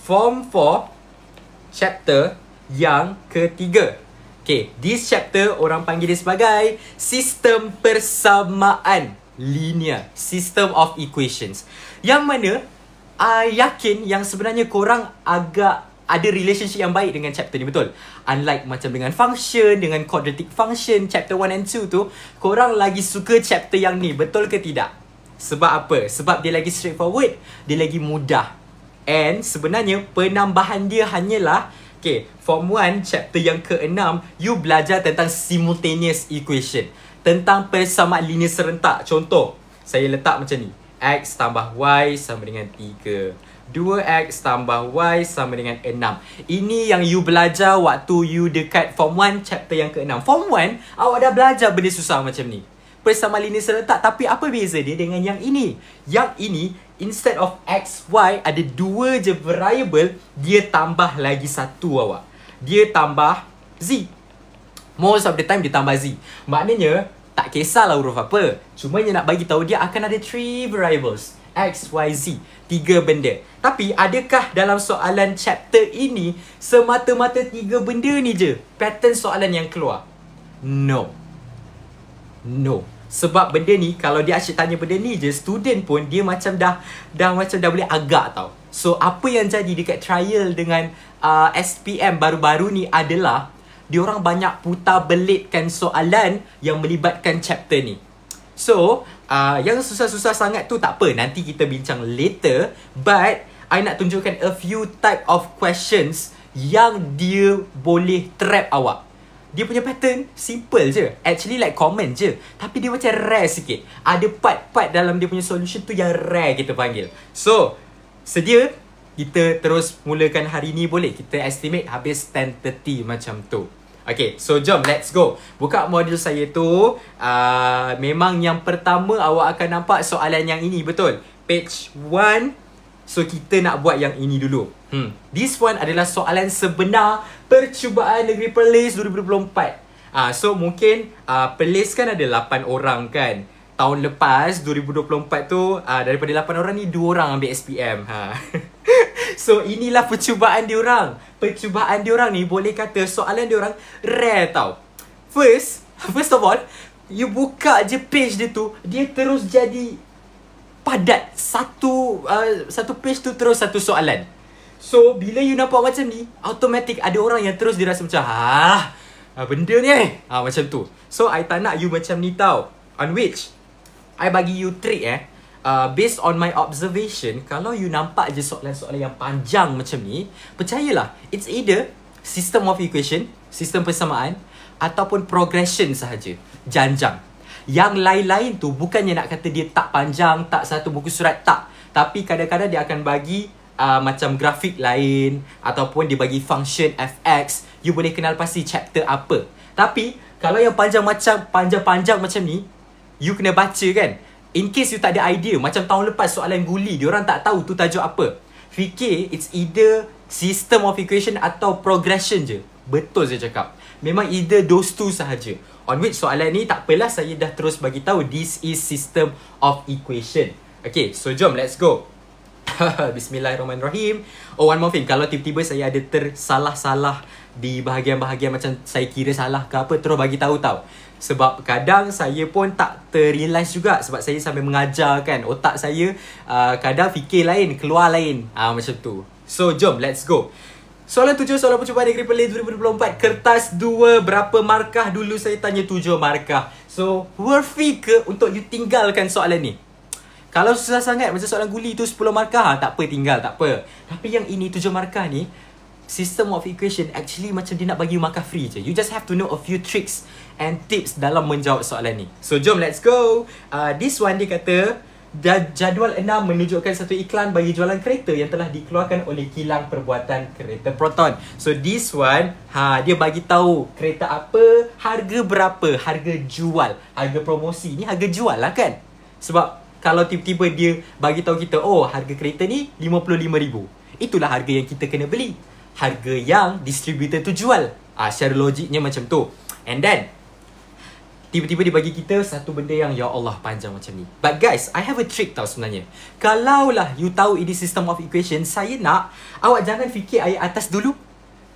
Form 4 chapter yang ketiga. Okay, this chapter orang panggil dia sebagai sistem persamaan linear, system of equations. Yang mana yakin yang sebenarnya korang agak ada relationship yang baik dengan chapter ni, betul? Unlike macam dengan function, dengan quadratic function, chapter 1 and 2 tu, korang lagi suka chapter yang ni, betul ke tidak? Sebab apa? Sebab dia lagi straightforward, dia lagi mudah. And sebenarnya penambahan dia hanyalah, okay, Form 1 chapter yang ke-6, you belajar tentang simultaneous equation, tentang persamaan linear serentak. Contoh, saya letak macam ni, X tambah Y sama dengan 3, 2X tambah Y sama dengan 6. Ini yang you belajar waktu you dekat Form 1 chapter yang ke-6. Form 1, awak dah belajar benda susah macam ni, persamaan linear serentak. Tapi apa beza dia dengan yang ini? Yang ini, instead of X, Y, ada dua je variable, dia tambah lagi satu awak. Dia tambah Z. Most of the time dia tambah Z. Maknanya, tak kisahlah huruf apa, cuma dia nak bagi tahu dia akan ada 3 variables, X, Y, Z, 3 benda. Tapi adakah dalam soalan chapter ini semata-mata 3 benda ni je pattern soalan yang keluar? No. Sebab benda ni, kalau dia asyik tanya benda ni je, student pun dia macam dah boleh agak tau. So apa yang jadi dekat trial dengan SPM baru-baru ni adalah diorang banyak putar belitkan soalan yang melibatkan chapter ni. So yang susah-susah sangat tu tak apa, nanti kita bincang later. But I nak tunjukkan a few type of questions yang dia boleh trap awak. Dia punya pattern simple je, actually like common je, tapi dia macam rare sikit. Ada part-part dalam dia punya solution tu yang rare kita panggil. So sedia kita terus mulakan hari ni, boleh? Kita estimate habis 10:30 macam tu. Okay, so jom let's go. Buka modul saya tu. Memang yang pertama awak akan nampak soalan yang ini, betul? Page 1. So kita nak buat yang ini dulu. This one adalah soalan sebenar percubaan negeri Perlis 2024. So mungkin Perlis kan ada 8 orang kan. Tahun lepas 2024 tu daripada 8 orang ni 2 orang ambil SPM. So inilah percubaan diorang. Percubaan diorang ni boleh kata soalan diorang rare tau. First of all, you buka je page dia tu, dia terus jadi padat. Satu page tu terus satu soalan. So bila you nampak macam ni, automatic ada orang yang terus dirasa macam benda ni macam tu. So I tak nak you macam ni tau. On which I bagi you trick based on my observation, kalau you nampak je soalan-soalan yang panjang macam ni, percayalah, it's either system of equation, sistem persamaan, ataupun progression sahaja, janjang. Yang lain-lain tu bukannya nak kata dia tak panjang, tak satu buku surat, tak. Tapi kadang-kadang dia akan bagi macam grafik lain, ataupun dia bagi function fx. You boleh kenal pasti chapter apa. Tapi kalau yang panjang-panjang macam ni, you kena baca kan. In case you tak ada idea, macam tahun lepas soalan guli, diorang tak tahu tu tajuk apa. Fikir it's either system of equation atau progression je. Betul saya cakap. Memang either those two sahaja. On which soalan ni tak apalah, saya dah terus bagi tahu this is system of equation. Okay, so jom let's go. Bismillahirrahmanirrahim. Oh, one more thing, kalau tiba-tiba saya ada tersalah-salah di bahagian-bahagian macam saya kira salah ke apa, terus bagi tahu tau. Sebab kadang saya pun tak terrealize juga, sebab saya sambil mengajar kan, otak saya kadang fikir lain, keluar lain, macam tu. So jom let's go. Soalan 7, soalan percubaan negeri Perlis 2024, kertas 2, berapa markah dulu? Saya tanya 7 markah. So worthy ke untuk you tinggalkan soalan ni? Kalau susah sangat macam soalan guli tu 10 markah, tak apa, tinggal, tak apa. Tapi yang ini 7 markah ni, system of equation, actually macam dia nak bagi you markah free je. You just have to know a few tricks and tips dalam menjawab soalan ni. So jom let's go. This one dia kata jadual 6 menunjukkan satu iklan bagi jualan kereta yang telah dikeluarkan oleh kilang perbuatan kereta Proton. So this one dia bagi tahu kereta apa, harga berapa, harga jual, harga promosi. Ni harga jual lah kan. Sebab kalau tiba-tiba dia bagi tahu kita, oh harga kereta ni 55,000, itulah harga yang kita kena beli, harga yang distributor tu jual. Secara logiknya macam tu. And then Tiba-tiba dia bagi kita satu benda yang ya Allah panjang macam ni. But guys, I have a trick tau sebenarnya. Kalaulah you tahu ini system of equation, saya nak awak jangan fikir ayat atas dulu.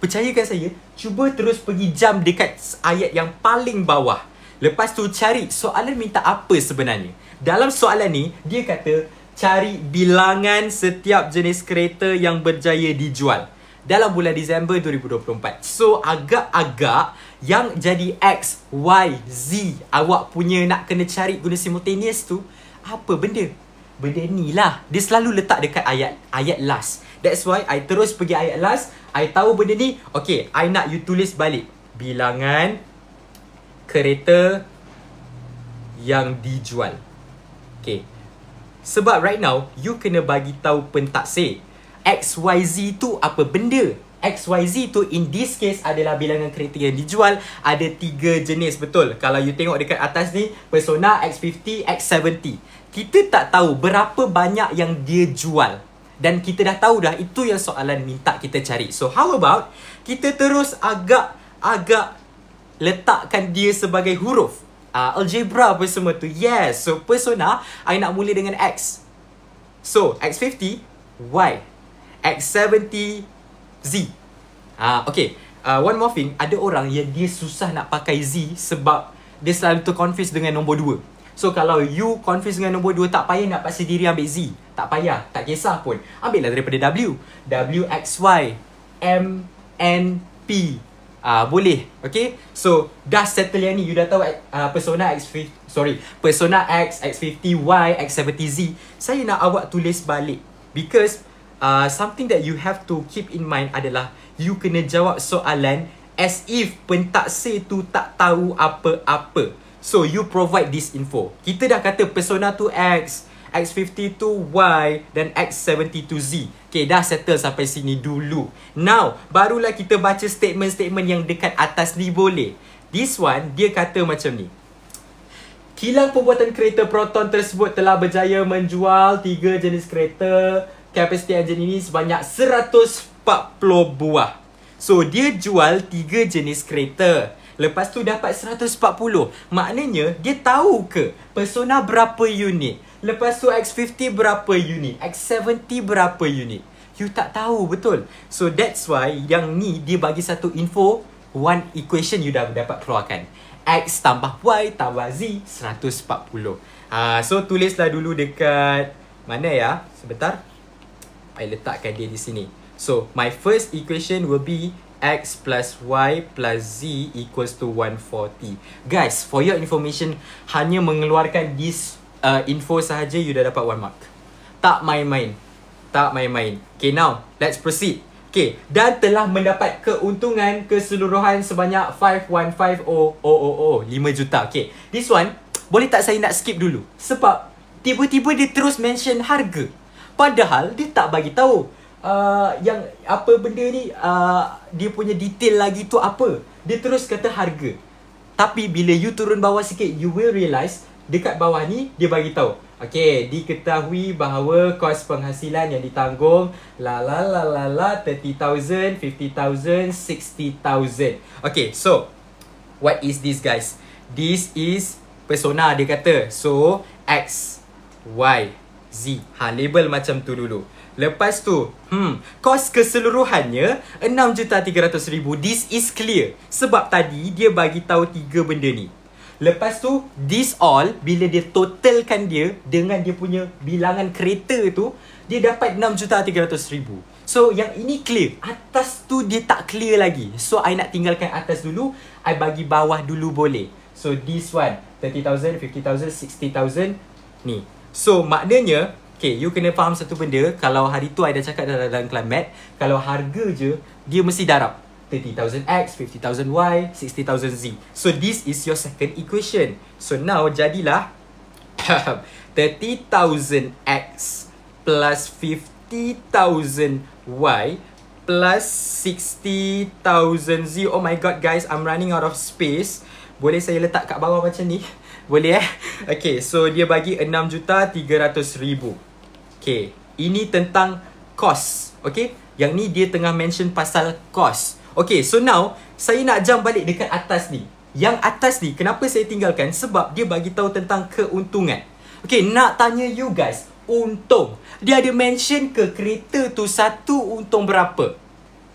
Percayakan saya, cuba terus pergi jump dekat ayat yang paling bawah. Lepas tu cari soalan minta apa sebenarnya. Dalam soalan ni, dia kata cari bilangan setiap jenis kereta yang berjaya dijual dalam bulan Disember 2024. So agak-agak yang jadi X, Y, Z awak punya nak kena cari guna simultaneous tu apa benda? Benda ni lah. Dia selalu letak dekat ayat last. That's why I terus pergi ayat last. I tahu benda ni. Okay, I nak you tulis balik bilangan kereta yang dijual. Okay, sebab right now you kena bagi tahu pentaksir XYZ tu apa benda. XYZ tu in this case adalah bilangan kereta yang dijual. Ada 3 jenis, betul. Kalau you tengok dekat atas ni, Persona, X50, X70. Kita tak tahu berapa banyak yang dia jual. Dan kita dah tahu dah itu yang soalan minta kita cari. So how about kita terus agak letakkan dia sebagai huruf. Algebra apa semua tu. Yes. So Persona, I nak mula dengan X. So X50, Y. X70, Z. Okay. One more thing. Ada orang yang dia susah nak pakai Z sebab dia selalu terconfuse dengan nombor 2. So kalau you confuse dengan nombor 2, tak payah nak paksa diri ambil Z. Tak payah. Tak kisah pun. Ambillah daripada W. WXY. MNP. Boleh. Okay. So dah settle yang ni. You dah tahu Persona X50. Persona X, X50, Y, X70Z. Saya nak awak tulis balik. Because something that you have to keep in mind adalah you kena jawab soalan as if pentaksir tu tak tahu apa-apa. So you provide this info. Kita dah kata Persona tu X, X50 tu Y dan X70 tu Z. Okay, dah settle sampai sini dulu. Now, barulah kita baca statement-statement yang dekat atas ni boleh. This one, dia kata macam ni. Kilang pembuatan kereta Proton tersebut telah berjaya menjual 3 jenis kereta. Kapasiti enjin ini sebanyak 140 buah. So, dia jual 3 jenis kereta. Lepas tu dapat 140. Maknanya, dia tahu ke Persona berapa unit? Lepas tu X50 berapa unit? X70 berapa unit? You tak tahu, betul? So, that's why yang ni dia bagi satu info. One equation you dah dapat keluarkan. X tambah Y tambah Z 140. So, tulislah dulu dekat mana ya? Sebentar. I letakkan dia di sini. So, my first equation will be X plus Y plus Z equals to 140. Guys, for your information, hanya mengeluarkan this info sahaja, you dah dapat 1 mark. Tak main-main. Tak main-main. Okay, now, let's proceed. Okay, dan telah mendapat keuntungan keseluruhan sebanyak 515,000. 5 juta. Okay, this one, boleh tak saya nak skip dulu? Sebab, tiba-tiba dia terus mention harga. Padahal, dia tak bagi tahu yang apa benda ni, dia punya detail lagi tu apa. Dia terus kata harga. Tapi bila you turun bawah sikit, you will realise dekat bawah ni dia bagi tahu. Okay, diketahui bahawa kos penghasilan yang ditanggung 30,000, 50,000, 60,000. Okay, so what is this guys? This is Persona dia kata. So X, Y, Z. Label macam tu dulu. Lepas tu, kos keseluruhannya 6,300,000. This is clear. Sebab tadi dia bagi tahu 3 benda ni. Lepas tu, this all, bila dia totalkan dia dengan dia punya bilangan kereta tu, dia dapat 6,300,000. So, yang ini clear. Atas tu dia tak clear lagi. So, I nak tinggalkan atas dulu. I bagi bawah dulu boleh. So, this one, 30,000, 50,000, 60,000. Ni. So, maknanya, okay, you kena faham satu benda. Kalau hari tu I dah cakap dalam kelas mat, kalau harga je, dia mesti darab 30,000 X, 50,000 Y, 60,000 Z. So this is your second equation. So now jadilah 30,000 X plus 50,000 Y plus 60,000 Z. Oh my god guys, I'm running out of space. Boleh saya letak kat bawah macam ni? Boleh Okay, so dia bagi 6,300,000. Okay, ini tentang cost. Okay, yang ni dia tengah mention pasal cost. Okay, so now saya nak jump balik dekat atas ni. Yang atas ni, kenapa saya tinggalkan? Sebab dia bagi tahu tentang keuntungan. Okay, nak tanya you guys, untung. Dia ada mention ke kereta tu satu untung berapa?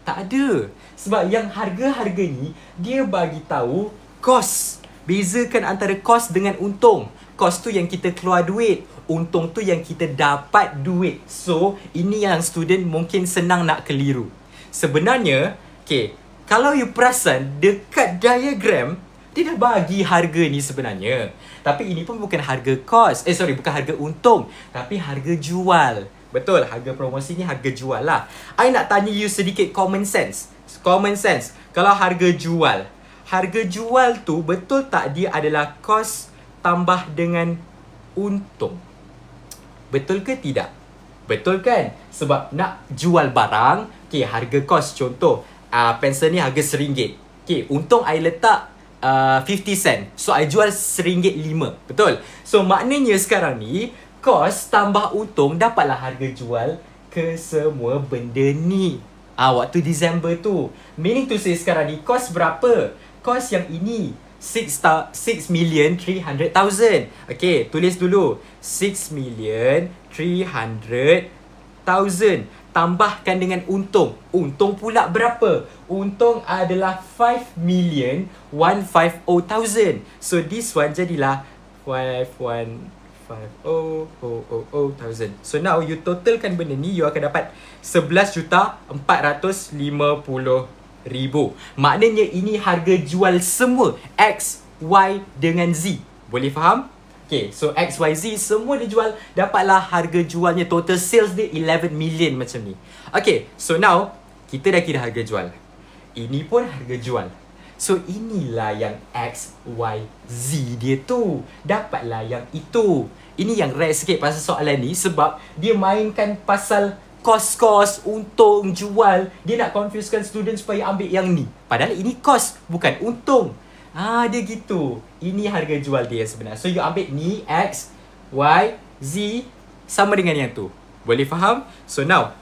Tak ada. Sebab yang harga-harga ni, dia bagi tahu kos. Bezakan antara kos dengan untung. Kos tu yang kita keluar duit. Untung tu yang kita dapat duit. So, ini yang student mungkin senang nak keliru. Sebenarnya, okay, kalau you perasan dekat diagram, dia dah bagi harga ni sebenarnya. Tapi ini pun bukan harga kos. Bukan harga untung. Tapi harga jual. Betul, harga promosi ni harga jual lah. I nak tanya you sedikit common sense. Common sense. Kalau harga jual. Harga jual tu betul tak dia adalah kos tambah dengan untung? Betul ke tidak? Betul kan? Sebab nak jual barang, okay, harga kos contoh, pensel ni harga RM1. Okay, untung I letak 50 sen. So, I jual RM1.05. Betul? So, maknanya sekarang ni, kos tambah untung dapatlah harga jual ke semua benda ni. Waktu Disember tu. Meaning to say sekarang ni, kos berapa? Kos yang ini, 6,300,000. Okay, tulis dulu. 6,300,000. Tambahkan dengan untung. Untung pula berapa? Untung adalah 5,150,000. So, this one jadilah 5,150,000. So, now you totalkan benda ni, you akan dapat 11,450,000. Maknanya ini harga jual semua X, Y dengan Z. Boleh faham? Okay, so X, Y, Z semua dia jual. Dapatlah harga jualnya, total sales dia 11 million macam ni. Okay, so now kita dah kira harga jual. Ini pun harga jual. So inilah yang X, Y, Z dia tu. Dapatlah yang itu. Ini yang rare sikit pasal soalan ni. Sebab dia mainkan pasal kos-kos, untung, jual. Dia nak confusekan student supaya ambil yang ni. Padahal ini kos, bukan untung. Dia gitu. Ini harga jual dia sebenarnya. So, you ambil ni, X, Y, Z, sama dengan yang tu. Boleh faham? So, now,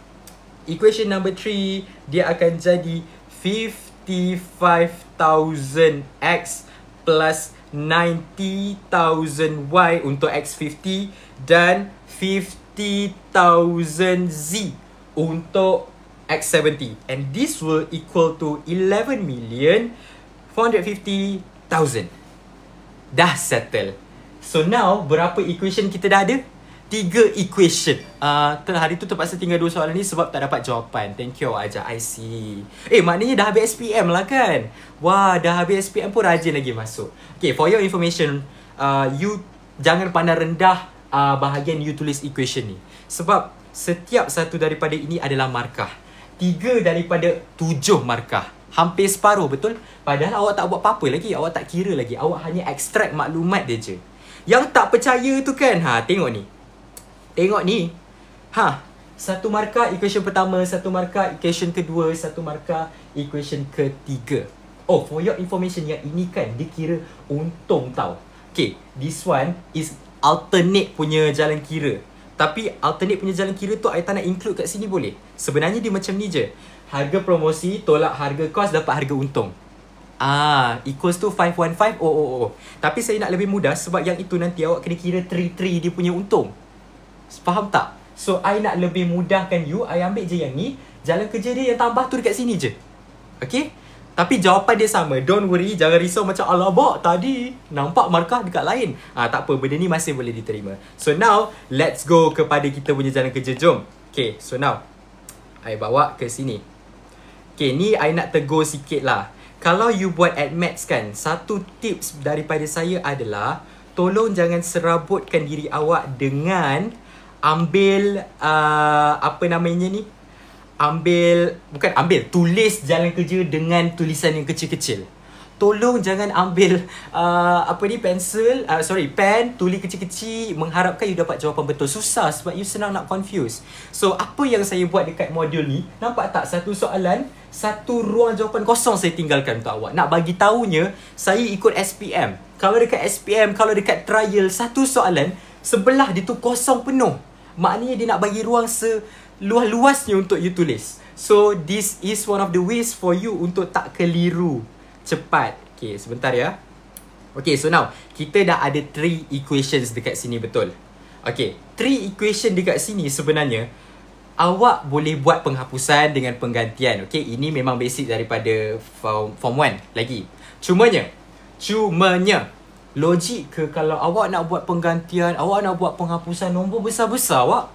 equation number 3, dia akan jadi 55,000X plus 90,000Y untuk X50 dan 50,000Z untuk X70. And this will equal to 11,450,000. Dah settle. So now, berapa equation kita dah ada? 3 equation. Hari tu terpaksa tinggal 2 soalan ni sebab tak dapat jawapan. Thank you Aja, I see. Maknanya dah habis SPM lah kan? Wah, dah habis SPM pun rajin lagi masuk. Okay, for your information, you jangan pandang rendah bahagian you tulis equation ni. Sebab setiap satu daripada ini adalah markah. 3 daripada 7 markah. Hampir separuh, betul? Padahal awak tak buat apa-apa lagi. Awak tak kira lagi. Awak hanya extract maklumat dia je. Yang tak percaya tu kan, tengok ni. Tengok ni. Satu markah equation pertama, satu markah equation kedua, satu markah equation ketiga. Oh, for your information, yang ini kan dia kira untung tau. Okay, this one is alternate punya jalan kira. Tapi alternate punya jalan kira tu I tak nak include kat sini boleh? Sebenarnya dia macam ni je. Harga promosi tolak harga kos dapat harga untung. Equals to 515. Tapi saya nak lebih mudah sebab yang itu nanti awak kena kira 3 dia punya untung. Faham tak? So, I nak lebih mudahkan you, I ambil je yang ni. Jalan kerja dia yang tambah tu dekat sini je. Okay? Tapi jawapan dia sama. Don't worry, jangan risau macam alamak tadi nampak markah dekat lain. Tak apa, benda ni masih boleh diterima. So now, let's go kepada kita punya jalan kerja. Jom. Okay, so now I bawa ke sini. Okay, ni I nak tegur sikit lah. Kalau you buat AdMaths kan, satu tips daripada saya adalah tolong jangan serabutkan diri awak dengan ambil tulis jalan kerja dengan tulisan yang kecil-kecil. Tolong jangan ambil pen, tulis kecil-kecil mengharapkan you dapat jawapan betul. Susah sebab you senang nak confuse. So, apa yang saya buat dekat modul ni, nampak tak? Satu soalan, satu ruang jawapan kosong saya tinggalkan untuk awak. Nak bagi tahunya, saya ikut SPM. Kalau dekat SPM, kalau dekat trial, satu soalan, sebelah dia tu kosong penuh. Maknanya dia nak bagi ruang seluas-luasnya untuk you tulis. So, this is one of the ways for you untuk tak keliru cepat. Okay, sebentar ya. Okay, so now kita dah ada 3 equations dekat sini, betul? Okay, 3 equation dekat sini sebenarnya awak boleh buat penghapusan dengan penggantian. Okay, ini memang basic daripada form 1 lagi. Cumanya logik ke kalau awak nak buat penggantian, awak nak buat penghapusan nombor besar-besar awak?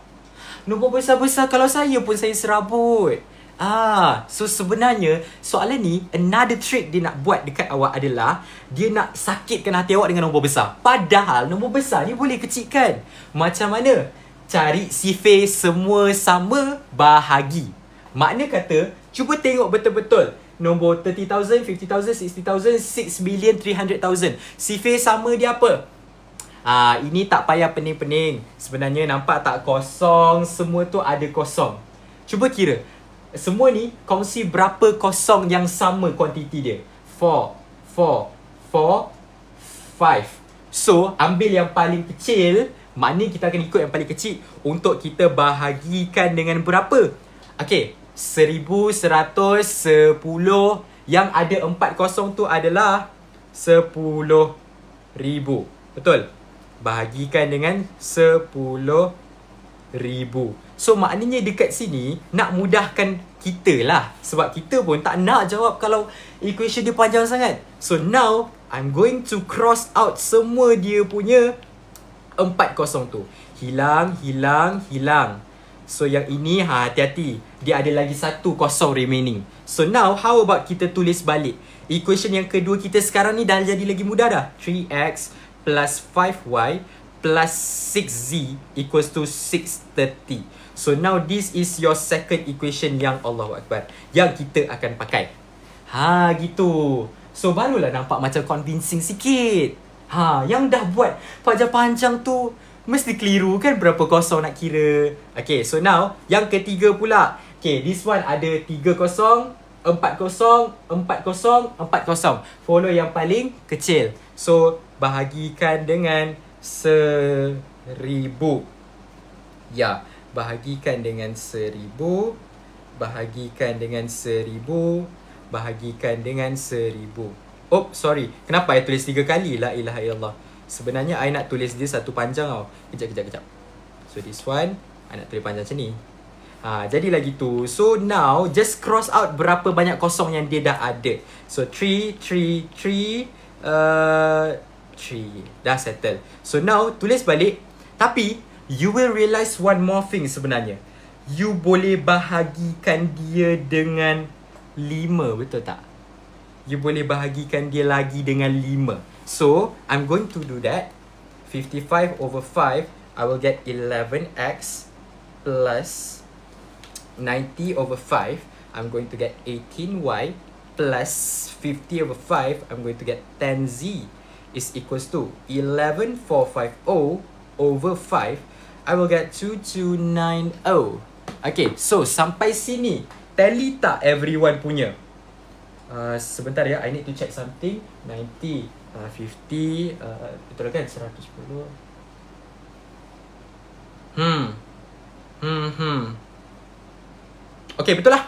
Nombor besar-besar kalau saya pun saya serabut. So sebenarnya soalan ni, another trick dia nak buat dekat awak adalah dia nak sakitkan hati awak dengan nombor besar. Padahal nombor besar ni boleh kecilkan. Macam mana? Cari sifir semua sama, bahagi. Makna kata, cuba tengok betul-betul nombor 30,000, 50,000, 60,000, 6,300,000. Sifir sama dia apa? Ini tak payah pening-pening. Sebenarnya nampak tak kosong, semua tu ada kosong. Cuba kira. Semua ni kongsi berapa kosong yang sama kuantiti dia? 4, 4, 4, 5. So, ambil yang paling kecil. Maknanya kita akan ikut yang paling kecil untuk kita bahagikan dengan berapa? Okay, 1,110. Yang ada 4 kosong tu adalah 10,000. Betul? Bahagikan dengan 10,000. So maknanya dekat sini nak mudahkan kita lah. Sebab kita pun tak nak jawab kalau equation dia panjang sangat. So now I'm going to cross out semua dia punya 4 kosong tu. Hilang, hilang, hilang. So yang ini hati-hati, dia ada lagi 1 kosong remaining. So now how about kita tulis balik equation yang kedua kita sekarang ni dah jadi lagi mudah dah. 3x plus 5y plus 6z equals to 630. So now this is your second equation yang Allahu Akbar, yang kita akan pakai. Gitu. So barulah nampak macam convincing sikit. Yang dah buat panjang-panjang tu mesti keliru kan berapa kosong nak kira. Okay, so now yang ketiga pula. Okay, this one ada 3 kosong, 4 kosong, 4 kosong, 4 kosong. Follow yang paling kecil. So bahagikan dengan 1,000. Ya, bahagikan dengan 1,000. Bahagikan dengan 1,000. Bahagikan dengan 1,000. Oh, sorry. Kenapa I tulis 3 kali? La ilaha illallah. Sebenarnya I nak tulis dia satu panjang tau. Kejap. So this one I nak tulis panjang macam ni. Jadi lagi tu. So now just cross out berapa banyak kosong yang dia dah ada. So 3, 3, 3, 3. Dah settle. So now tulis balik. Tapi you will realise one more thing sebenarnya. You boleh bahagikan dia dengan 5, betul tak? You boleh bahagikan dia lagi dengan 5. So, I'm going to do that. 55 over 5, I will get 11x plus 90 over 5. I'm going to get 18y plus 50 over 5. I'm going to get 10z is equals to 11,450 over 5. I will get 2290. Okay, so sampai sini tally tak everyone punya? Sebentar ya, I need to check something. 90, 50, betul kan? 110. Okay, betul lah.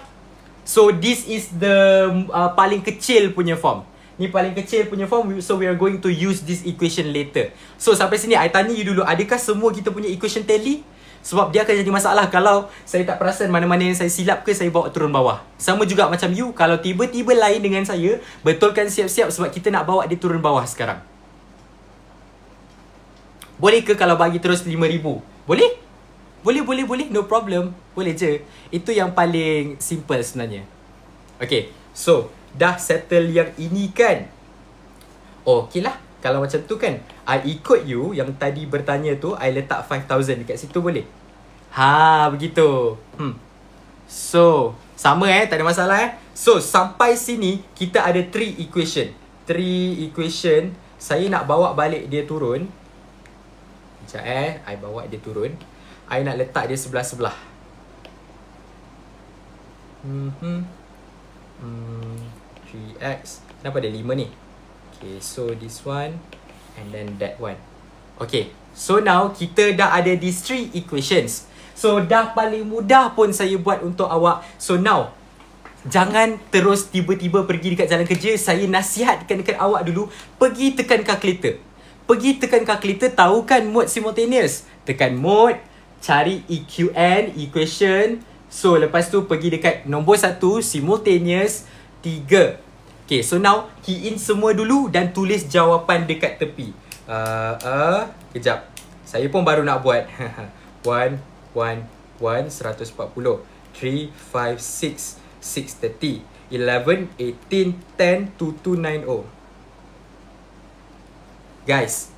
So this is the paling kecil punya form. Ni paling kecil punya form. So we are going to use this equation later. So sampai sini I tanya you dulu, adakah semua kita punya equation tally? Sebab dia akan jadi masalah kalau saya tak perasan mana-mana yang saya silap ke saya bawa turun bawah. Sama juga macam you, kalau tiba-tiba lain dengan saya, betulkan siap-siap sebab kita nak bawa dia turun bawah sekarang. Boleh ke kalau bagi terus 5,000? Boleh? Boleh. No problem. Boleh je. Itu yang paling simple sebenarnya. Okay. So, dah settle yang ini kan? Okay lah. Kalau macam tu kan, I ikut you yang tadi bertanya tu, I letak 5,000 dekat situ boleh? Begitu. So, sama tak ada masalah So, sampai sini, kita ada 3 equation. 3 equation. Saya nak bawa balik dia turun. Sekejap I bawa dia turun. I nak letak dia sebelah-sebelah. 3x. Kenapa ada 5 ni? Okay, so this one and then that one. Okay, so now kita dah ada these 3 equations. So dah paling mudah pun saya buat untuk awak. So now Jangan terus tiba-tiba pergi dekat jalan kerja. Saya nasihatkan dekat awak dulu, pergi tekan calculator. Pergi tekan calculator, tahu kan mode simultaneous. Tekan mode, cari EQN, equation. So lepas tu pergi dekat nombor 1, simultaneous 3. Okay, so now key in semua dulu dan tulis jawapan dekat tepi. Kejap, saya pun baru nak buat. 1, 1, 1, 140, 3, 5, 6, 630, 11, 18, 10, 2290. Guys,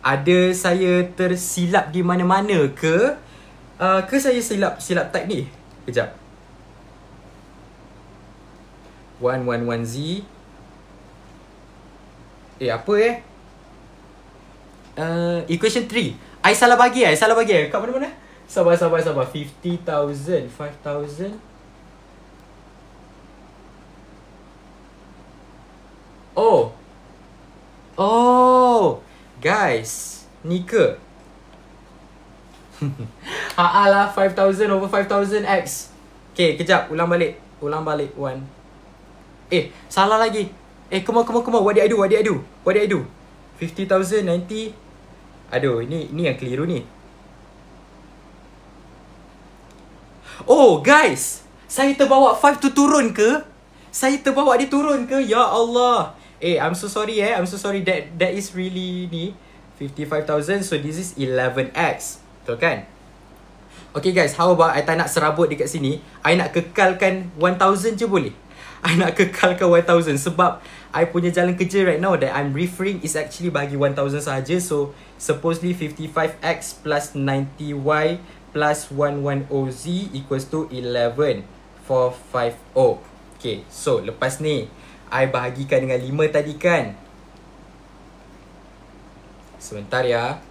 ada saya tersilap di mana-mana ke? Ke saya silap type ni? Kejap. 111Z. Apa equation 3. I salah bagi. Kat mana-mana? Sabar. 50,000, 5,000. Guys, ni ke? Lah, 5,000 over 5,000 X. Okay, kejap, ulang balik 1. Salah lagi. Come on. What did I do? 50,000, 90. Aduh, ini yang keliru ni. Guys, saya terbawa 5 tu turun ke? Ya Allah. I'm so sorry. That is really ni 55,000. So this is 11x. Betul kan? Okay guys, how about I tak nak serabut dekat sini. I nak kekalkan 1,000 je boleh? I nak kekalkan 1,000 sebab I punya jalan kerja right now that I'm referring is actually bagi 1,000 sahaja. So supposedly 55x plus 90y plus 110z equals to 11,450. Okay, so lepas ni I bahagikan dengan 5 tadi kan. Sebentar ya.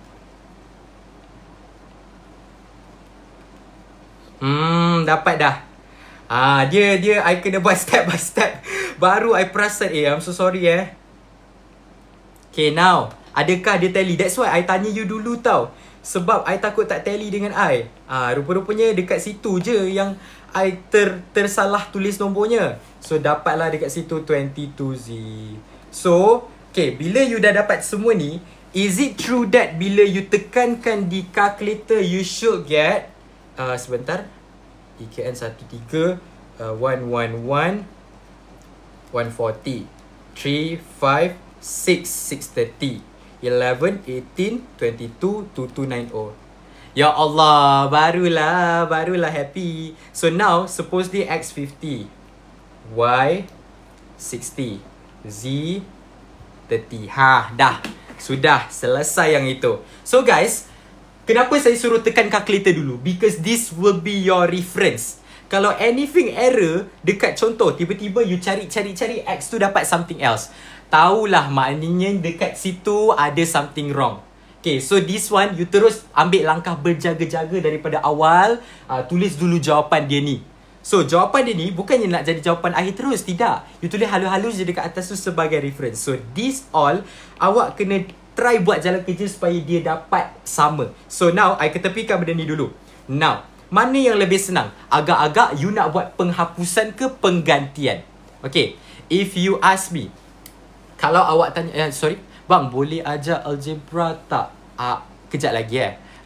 Dapat dah. Dia I kena buat step by step. Baru I perasan. I'm so sorry Okay, now adakah dia tally? That's why I tanya you dulu tau. Sebab I takut tak tally dengan I. Rupa-rupanya dekat situ je yang I tersalah tulis nombornya. So dapatlah dekat situ 22Z. So okay, bila you dah dapat semua ni, is it true that bila you tekankan di calculator you should get sebentar, EKN 13 111 140 3 5 6 630 11 18 22 2290. Ya Allah, barulah happy. So now supposedly X50, Y60, Z30. Dah. Sudah selesai yang itu. So guys, kenapa saya suruh tekan calculator dulu? Because this will be your reference. Kalau anything error dekat contoh, tiba-tiba you cari X tu dapat something else, tahulah maknanya dekat situ ada something wrong. Okay, so this one you terus ambil langkah berjaga-jaga daripada awal. Tulis dulu jawapan dia ni. So jawapan dia ni bukannya nak jadi jawapan akhir terus, tidak. You tulis halus-halus je dekat atas tu sebagai reference. So this all awak kena try buat jalan kerja supaya dia dapat sama. So now I ketepikan benda ni dulu. Now, mana yang lebih senang? Agak-agak you nak buat penghapusan ke penggantian? Okay, if you ask me, kalau awak tanya, sorry bang, boleh ajar algebra tak? Kejap lagi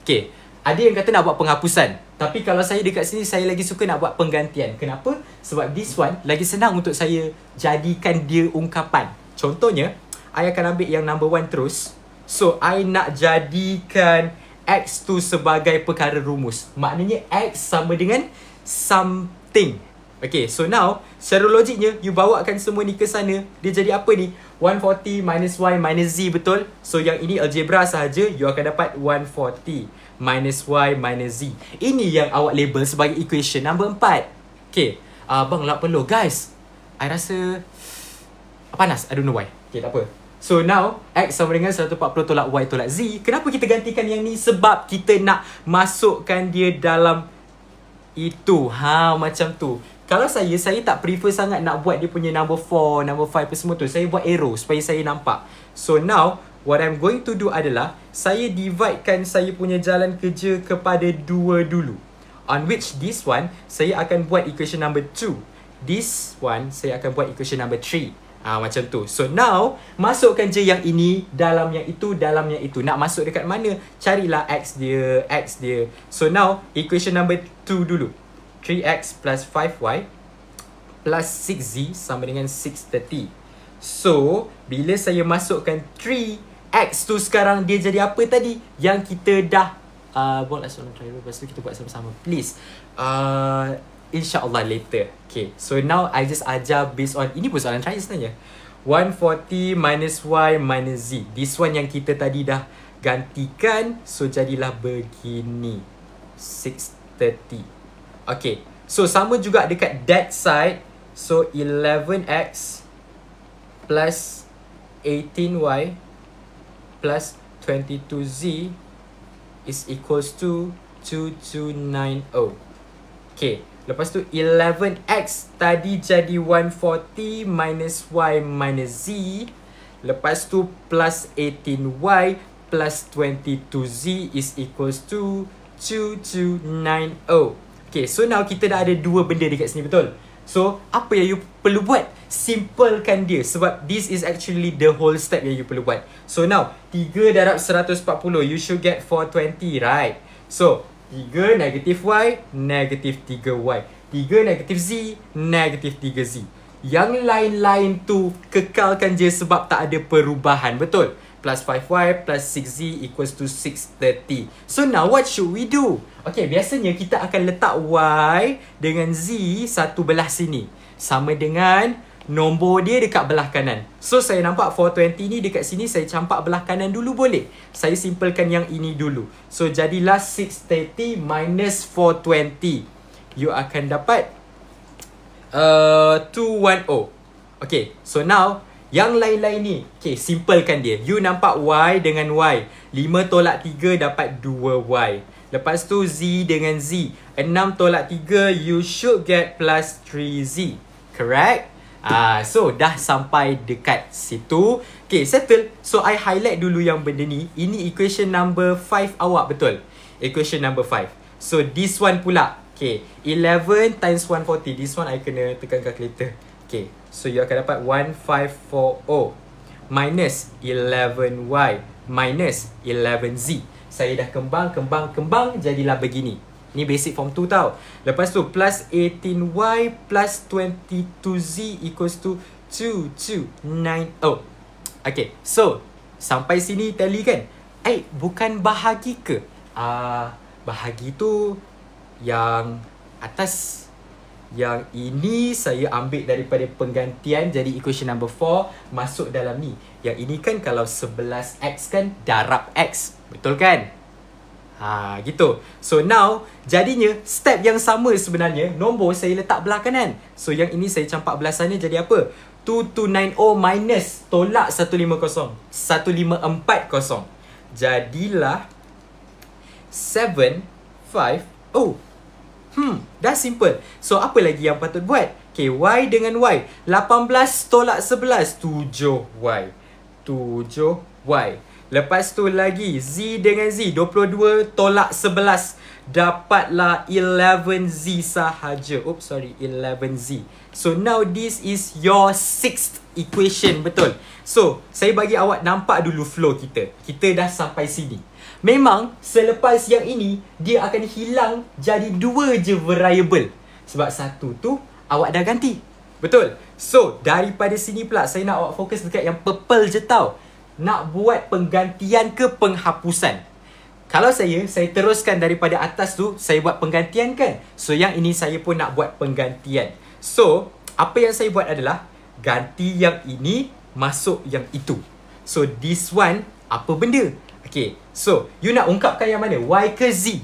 Okay, ada yang kata nak buat penghapusan. Tapi kalau saya dekat sini, saya lagi suka nak buat penggantian. Kenapa? Sebab this one lagi senang untuk saya jadikan dia ungkapan. Contohnya, I akan ambil yang number 1 terus. So, I nak jadikan X tu sebagai perkara rumus. Maknanya X sama dengan something. Okay, so now secara logiknya you bawakan semua ni ke sana, dia jadi apa ni? 140 minus Y minus Z, betul? So yang ini algebra sahaja, you akan dapat 140 minus Y minus Z. Ini yang awak label sebagai equation number 4. Okay, bang tak perlu guys, I rasa panas, I don't know why. Okay, tak apa. So now X sama dengan 140 tolak Y tolak Z. Kenapa kita gantikan yang ni? Sebab kita nak masukkan dia dalam itu. Macam tu. Kalau saya tak prefer sangat nak buat dia punya number 4, number 5 apa semua tu. Saya buat arrow supaya saya nampak. So now, what I'm going to do adalah, saya dividekan saya punya jalan kerja kepada 2 dulu. On which this one, saya akan buat equation number 2. This one, saya akan buat equation number 3. Macam tu. So now, masukkan je yang ini dalam yang itu, dalam yang itu. Nak masuk dekat mana? Carilah X dia, X dia. So now, equation number 2 dulu. 3X plus 5Y plus 6Z sama dengan 630. So, bila saya masukkan 3X tu sekarang, dia jadi apa tadi? Yang kita dah buatlah soalan trial. Lepas tu kita buat sama-sama. Please. InsyaAllah later. Okay. So now I just ajar based on, ini pun soalan trial sebenarnya. 140 minus Y minus Z. This one yang kita tadi dah gantikan. So jadilah begini. 630. Okay. So sama juga dekat that side. So 11X plus 18Y plus 22Z is equals to 2290. Okay, lepas tu 11X tadi jadi 140 minus Y minus Z. Lepas tu plus 18Y plus 22Z is equals to 2290. Okay, so now kita dah ada dua benda dekat sini, betul? So, apa yang you perlu buat? Simplekan dia. Sebab this is actually the whole step yang you perlu buat. So now, 3 darab 140, you should get 420, right? So, 3 negative Y, negative 3Y. 3 negative Z, negative 3Z. Yang lain-lain tu, kekalkan je sebab tak ada perubahan, betul? Plus 5Y plus 6Z equals to 630. So now, what should we do? Okay, biasanya kita akan letak Y dengan Z satu belah sini. Sama dengan nombor dia dekat belah kanan. So, saya nampak 420 ni dekat sini, saya campak belah kanan dulu boleh? Saya simplekan yang ini dulu. So, jadilah 630 minus 420. You akan dapat 210. Okay, so now, yang lain-lain ni, okay, simplekan dia. You nampak Y dengan Y. 5 tolak 3 dapat 2Y. Lepas tu Z dengan Z. 6 tolak 3, you should get plus 3Z. Correct? So, dah sampai dekat situ. Okay, settle. So, I highlight dulu yang benda ni. Ini equation number 5 awak, betul? Equation number 5. So, this one pula. Okay, 11 times 140. This one, I kena tekan calculator. Okay, so you akan dapat 1540 minus 11Y minus 11Z. Saya dah kembang, jadilah begini. Ni basic form 2 tau. Lepas tu plus 18Y plus 22Z equals to 2290. Okay, so sampai sini tally kan? Bukan bahagi ke? Bahagi tu yang atas. Yang ini saya ambil daripada penggantian, jadi equation number 4 masuk dalam ni. Yang ini kan kalau 11X kan darab X, betul kan? Gitu. So now, jadinya step yang sama sebenarnya, nombor saya letak belah kanan. So yang ini saya campak belah sana, jadi apa? 2290 minus tolak 150, 1540. Jadilah 750. Dah simple. So, apa lagi yang patut buat? Okay, Y dengan Y. 18 tolak 11, 7Y. 7Y. Lepas tu lagi, Z dengan Z. 22 tolak 11. Dapatlah 11Z sahaja. 11Z. So, now this is your 6th equation, betul? So, saya bagi awak nampak dulu flow kita. Kita dah sampai sini. Memang selepas yang ini, dia akan hilang jadi 2 je variable. Sebab satu tu awak dah ganti. Betul? So, daripada sini pula saya nak awak fokus dekat yang purple je tau. Nak buat penggantian ke penghapusan. Kalau saya teruskan daripada atas tu, saya buat penggantian kan? So, yang ini saya pun nak buat penggantian. So, apa yang saya buat adalah ganti yang ini masuk yang itu. So, this one apa benda? Okay, so you nak ungkapkan yang mana? Y ke Z?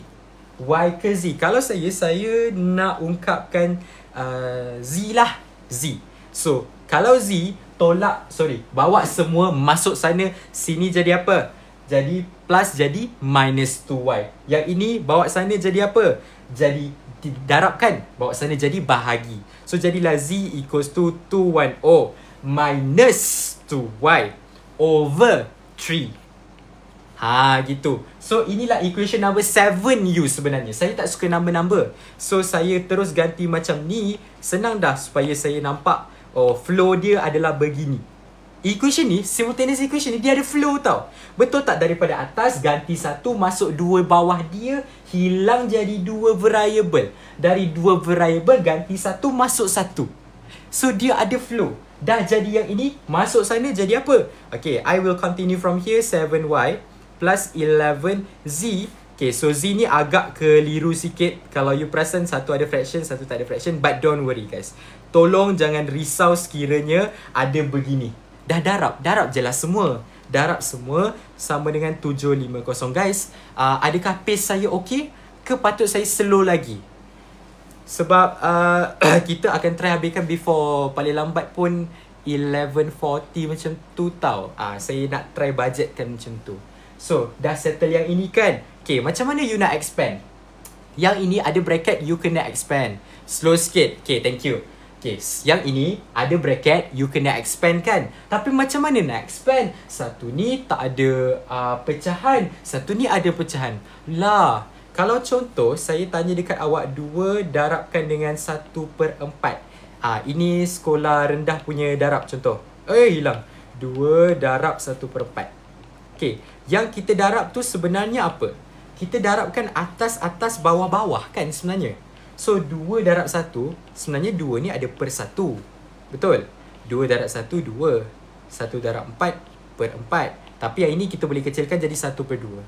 Y ke Z? Kalau saya nak ungkapkan Z lah. Z. So, kalau Z bawa semua masuk sana. Sini jadi apa? Jadi plus jadi minus 2Y. Yang ini bawa sana jadi apa? Jadi darabkan. Bawa sana jadi bahagi. So, jadilah Z equals to 210 minus 2Y over 3. Gitu. So inilah equation number 7U sebenarnya. Saya tak suka number-number. So saya terus ganti macam ni. Senang dah supaya saya nampak flow dia adalah begini. Equation ni, simultaneous equation ni, dia ada flow tau. Betul tak? Daripada atas ganti 1 masuk 2 bawah dia, hilang jadi 2 variable. Dari 2 variable ganti 1 masuk 1. So dia ada flow. Dah jadi yang ini, masuk sana jadi apa? Okay, I will continue from here. 7y plus 11z. Okay, so z ni agak keliru sikit. Kalau you perasan, satu ada fraction, satu tak ada fraction. But don't worry guys, tolong jangan risau sekiranya ada begini. Dah darab je lah semua. Darab semua sama dengan 750 guys. Adakah pace saya okey? Ke patut saya slow lagi? Sebab kita akan try habiskan before paling lambat pun 11:40 macam tu tau. Saya nak try budgetkan macam tu. So dah settle yang ini kan. Okay, macam mana you nak expand? Yang ini ada bracket, you kena expand. Slow sikit. Okay, thank you. Okay, yang ini ada bracket, you kena expand kan. Tapi macam mana nak expand? Satu ni tak ada pecahan, satu ni ada pecahan. Lah, kalau contoh saya tanya dekat awak 2 darabkan dengan 1/4. Ini sekolah rendah punya darab contoh. Hilang. 2 darab 1/4. Okay, yang kita darab tu sebenarnya apa? Kita darabkan atas-atas bawah-bawah kan sebenarnya. So 2 darab 1, sebenarnya 2 ni ada per 1. Betul? 2 darab 1, 2. 1 darab 4/4. Tapi yang ini kita boleh kecilkan jadi 1/2.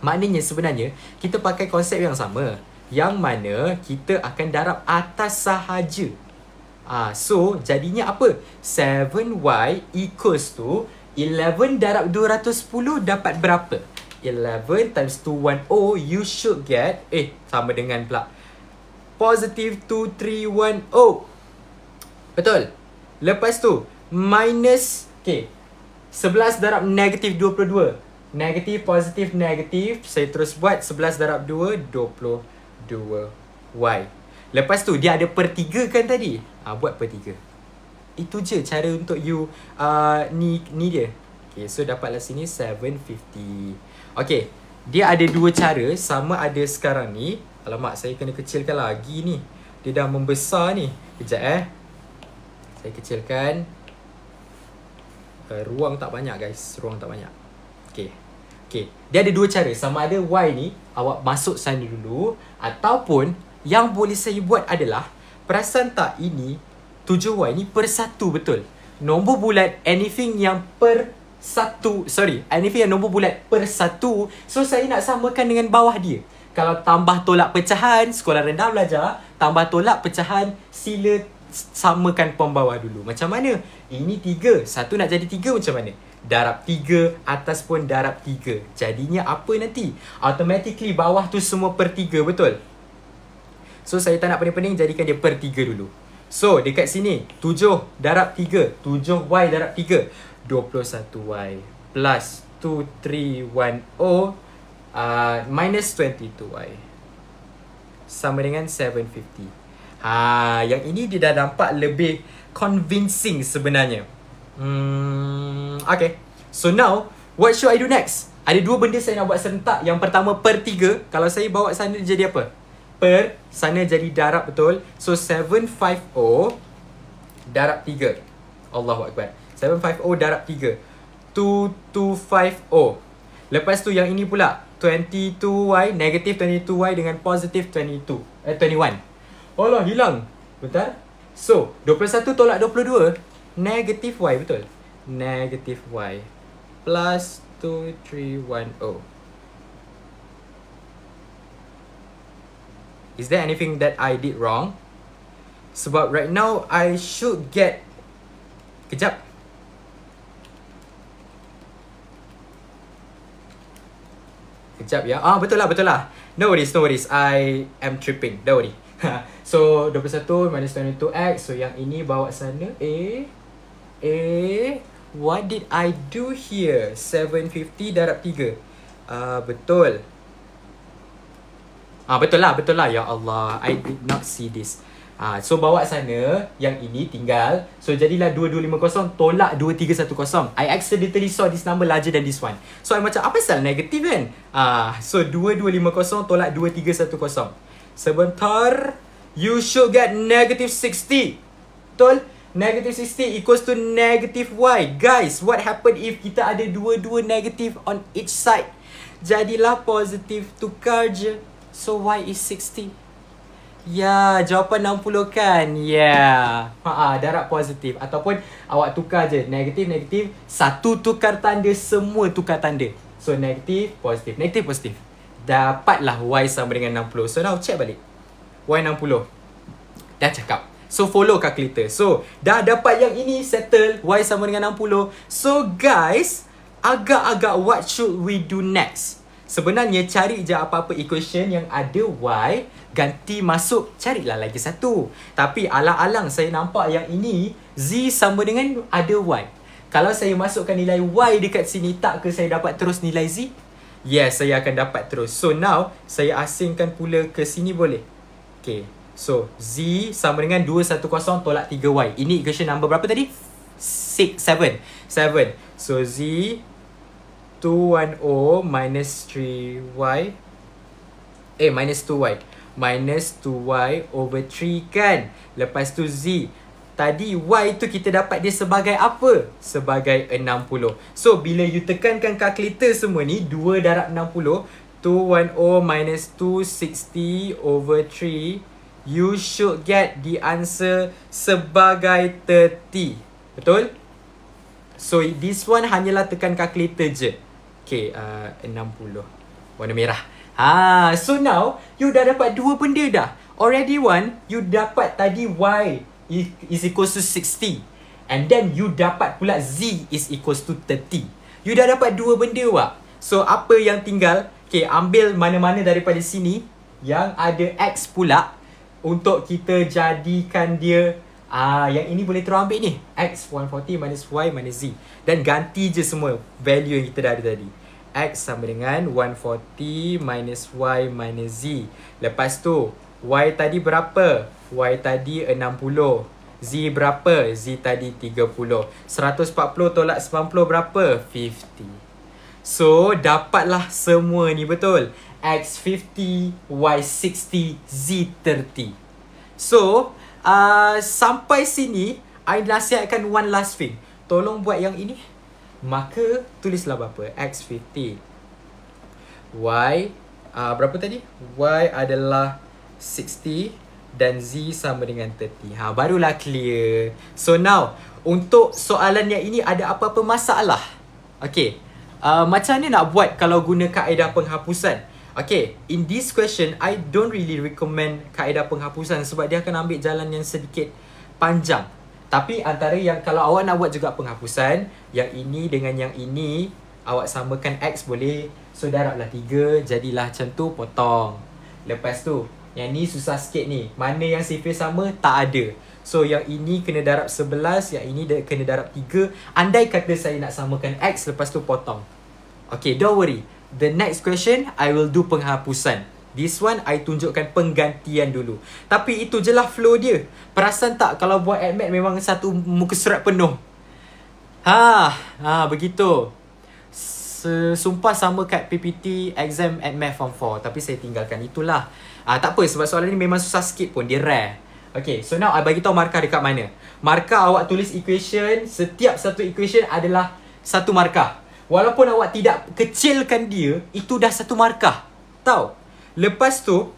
Maknanya sebenarnya kita pakai konsep yang sama. Yang mana kita akan darab atas sahaja. So jadinya apa? 7y equals to 11 darab 210 dapat berapa? 11 times 210, you should get sama dengan pula positive 2310. Betul. Lepas tu minus 11 darab negatif 22. Negatif, positif, negatif. Saya terus buat 11 darab 2, 22y. Lepas tu dia ada per 3 kan tadi. Buat per 3. Itu je cara untuk you ni dia. Okay, so dapatlah sini 750. Okay, dia ada 2 cara. Sama ada sekarang ni. Alamak, saya kena kecilkan lagi ni. Dia dah membesar ni. Kejap saya kecilkan. Ruang tak banyak guys. Ruang tak banyak. Okay. Dia ada 2 cara. Sama ada y ni awak masuk sana dulu. Ataupun yang boleh saya buat adalah, perasan tak ini 7y ni per 1 betul. Nombor bulat anything yang per 1. Anything yang nombor bulat per 1. So saya nak samakan dengan bawah dia. Kalau tambah tolak pecahan, sekolah rendah belajar, tambah tolak pecahan, sila samakan pembawah dulu. Macam mana? Ini 3. 1 nak jadi 3 macam mana? Darab 3, atas pun darab 3. Jadinya apa nanti? Automatically bawah tu semua per 3, betul? So saya tak nak pening-pening, jadikan dia per 3 dulu. So dekat sini, 7 darab 3. 7y darab 3. 21y plus 2310 minus 22y sama dengan 750. Yang ini dia dah nampak lebih convincing sebenarnya. Okay, so now what should I do next? Ada 2 benda saya nak buat serentak. Yang pertama per 3. Kalau saya bawa sana jadi apa? Per sana jadi darab, betul? So 750 darab 3. Allahu Akbar. 750 darab 3. 2250. Lepas tu yang ini pula 22y, negatif 22y dengan positif 21. Oh hilang. Bentar. So 21 tolak 22, negatif y, betul? Negatif y plus 2310. Is there anything that I did wrong? Sebab right now I should get. Kejap. Kejap ya. Betul lah. No worries. I am tripping. Don't worry. So 21 minus 22x. So yang ini bawa sana. What did I do here? 750 darab 3. Betul. Betul lah. Ya Allah, I did not see this. So bawa sana, yang ini tinggal. So jadilah 2250 tolak 2310. I accidentally saw this number larger than this one. So I macam, apa pasal negatif kan? So 2250 tolak 2310. Sebentar. You should get negative 60. Betul? Negative 60 equals to negative y. Guys, what happen if kita ada dua-dua negative on each side? Jadilah positif, tukar je. So y is 60. Ya, jawapan 60 kan? Ya. Darab positif. Ataupun awak tukar je. Negatif, negatif. Satu tukar tanda, semua tukar tanda. So, negatif, positif. Negatif, positif. Dapatlah y sama dengan 60. So, now check balik. Y 60. Dah cakap. So, follow calculator. So, dah dapat yang ini settle. Y sama dengan 60. So, guys, agak-agak what should we do next? Sebenarnya cari je apa-apa equation yang ada y, ganti masuk, carilah lagi satu. Tapi alang-alang saya nampak yang ini z sama dengan ada y. Kalau saya masukkan nilai y dekat sini, tak ke saya dapat terus nilai z? Yes, saya akan dapat terus. So now, saya asingkan pula ke sini boleh? Okay, so z sama dengan 210 tolak 3y. Ini equation number berapa tadi? 7. So z 210 minus 3y minus 2y minus 2y over 3 kan. Lepas tu z. Tadi y tu kita dapat dia sebagai apa? Sebagai 60. So bila you tekankan kalkulator semua ni, 2 darab 60, 210 minus 260 over 3, you should get the answer sebagai 30. Betul? So this one hanyalah tekan kalkulator je. Okay, 60 warna merah. So now you dah dapat dua benda dah. Already one, you dapat tadi y is equals to 60. And then you dapat pula z is equals to 30. You dah dapat dua benda wak. So apa yang tinggal? Okay, ambil mana-mana daripada sini yang ada x pula untuk kita jadikan dia. Yang ini boleh terus ambil ni. X 140 minus y minus z. Dan ganti je semua value yang kita dah ada tadi. X sama dengan 140 minus y minus z. Lepas tu, y tadi berapa? Y tadi 60. Z berapa? Z tadi 30. 140 tolak 90 berapa? 50. So, dapatlah semua ni betul. X 50, Y 60, Z 30. So, sampai sini, I nasihatkan one last thing. Tolong buat yang ini. Maka, tulislah berapa? X 50. Y, berapa tadi? Y adalah 60 dan Z sama dengan 30. Barulah clear. So, now, untuk soalan yang ini ada apa-apa masalah? Okay. Macam mana nak buat kalau guna kaedah penghapusan? Okay, in this question, I don't really recommend kaedah penghapusan sebab dia akan ambil jalan yang sedikit panjang. Tapi antara yang kalau awak nak buat juga penghapusan, yang ini dengan yang ini, awak samakan X boleh. So, darablah 3, jadilah macam tu, potong. Lepas tu, yang ni susah sikit ni. Mana yang sifir sama, tak ada. So, yang ini kena darab 11, yang ini kena darab 3. Andai kata saya nak samakan X, lepas tu potong. Okay, don't worry. The next question, I will do penghapusan. This one, I tunjukkan penggantian dulu. Tapi itu je lah flow dia. Perasan tak kalau buat AdMath memang satu muka surat penuh? Begitu. Sumpah sama kat PPT exam AdMath Form 4. Tapi saya tinggalkan. Itulah. Tak apa, sebab soalan ni memang susah sikit pun. Dia rare. Okay, so now I bagi tahu markah dekat mana. Markah awak tulis equation. Setiap satu equation adalah satu markah. Walaupun awak tidak kecilkan dia, itu dah satu markah. Tahu? Lepas tu,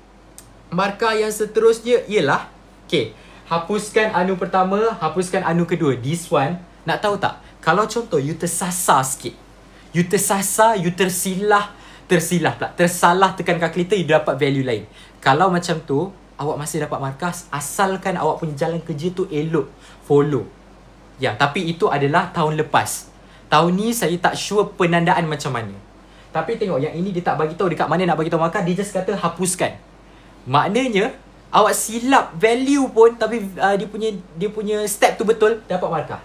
markah yang seterusnya ialah, okay, hapuskan anu pertama, hapuskan anu kedua. This one, nak tahu tak? Kalau contoh, you tersasar sikit. You tersasar, you tersalah tekan kalkulator, you dapat value lain. Kalau macam tu, awak masih dapat markah asalkan awak punya jalan kerja tu elok, follow. Ya, tapi itu adalah tahun lepas. Tahun ni saya tak sure penandaan macam mana. Tapi tengok yang ini dia tak bagi tahu dekat mana nak bagi tahu markah, dia just kata hapuskan. Maknanya awak silap value pun tapi dia punya step tu betul, dapat markah.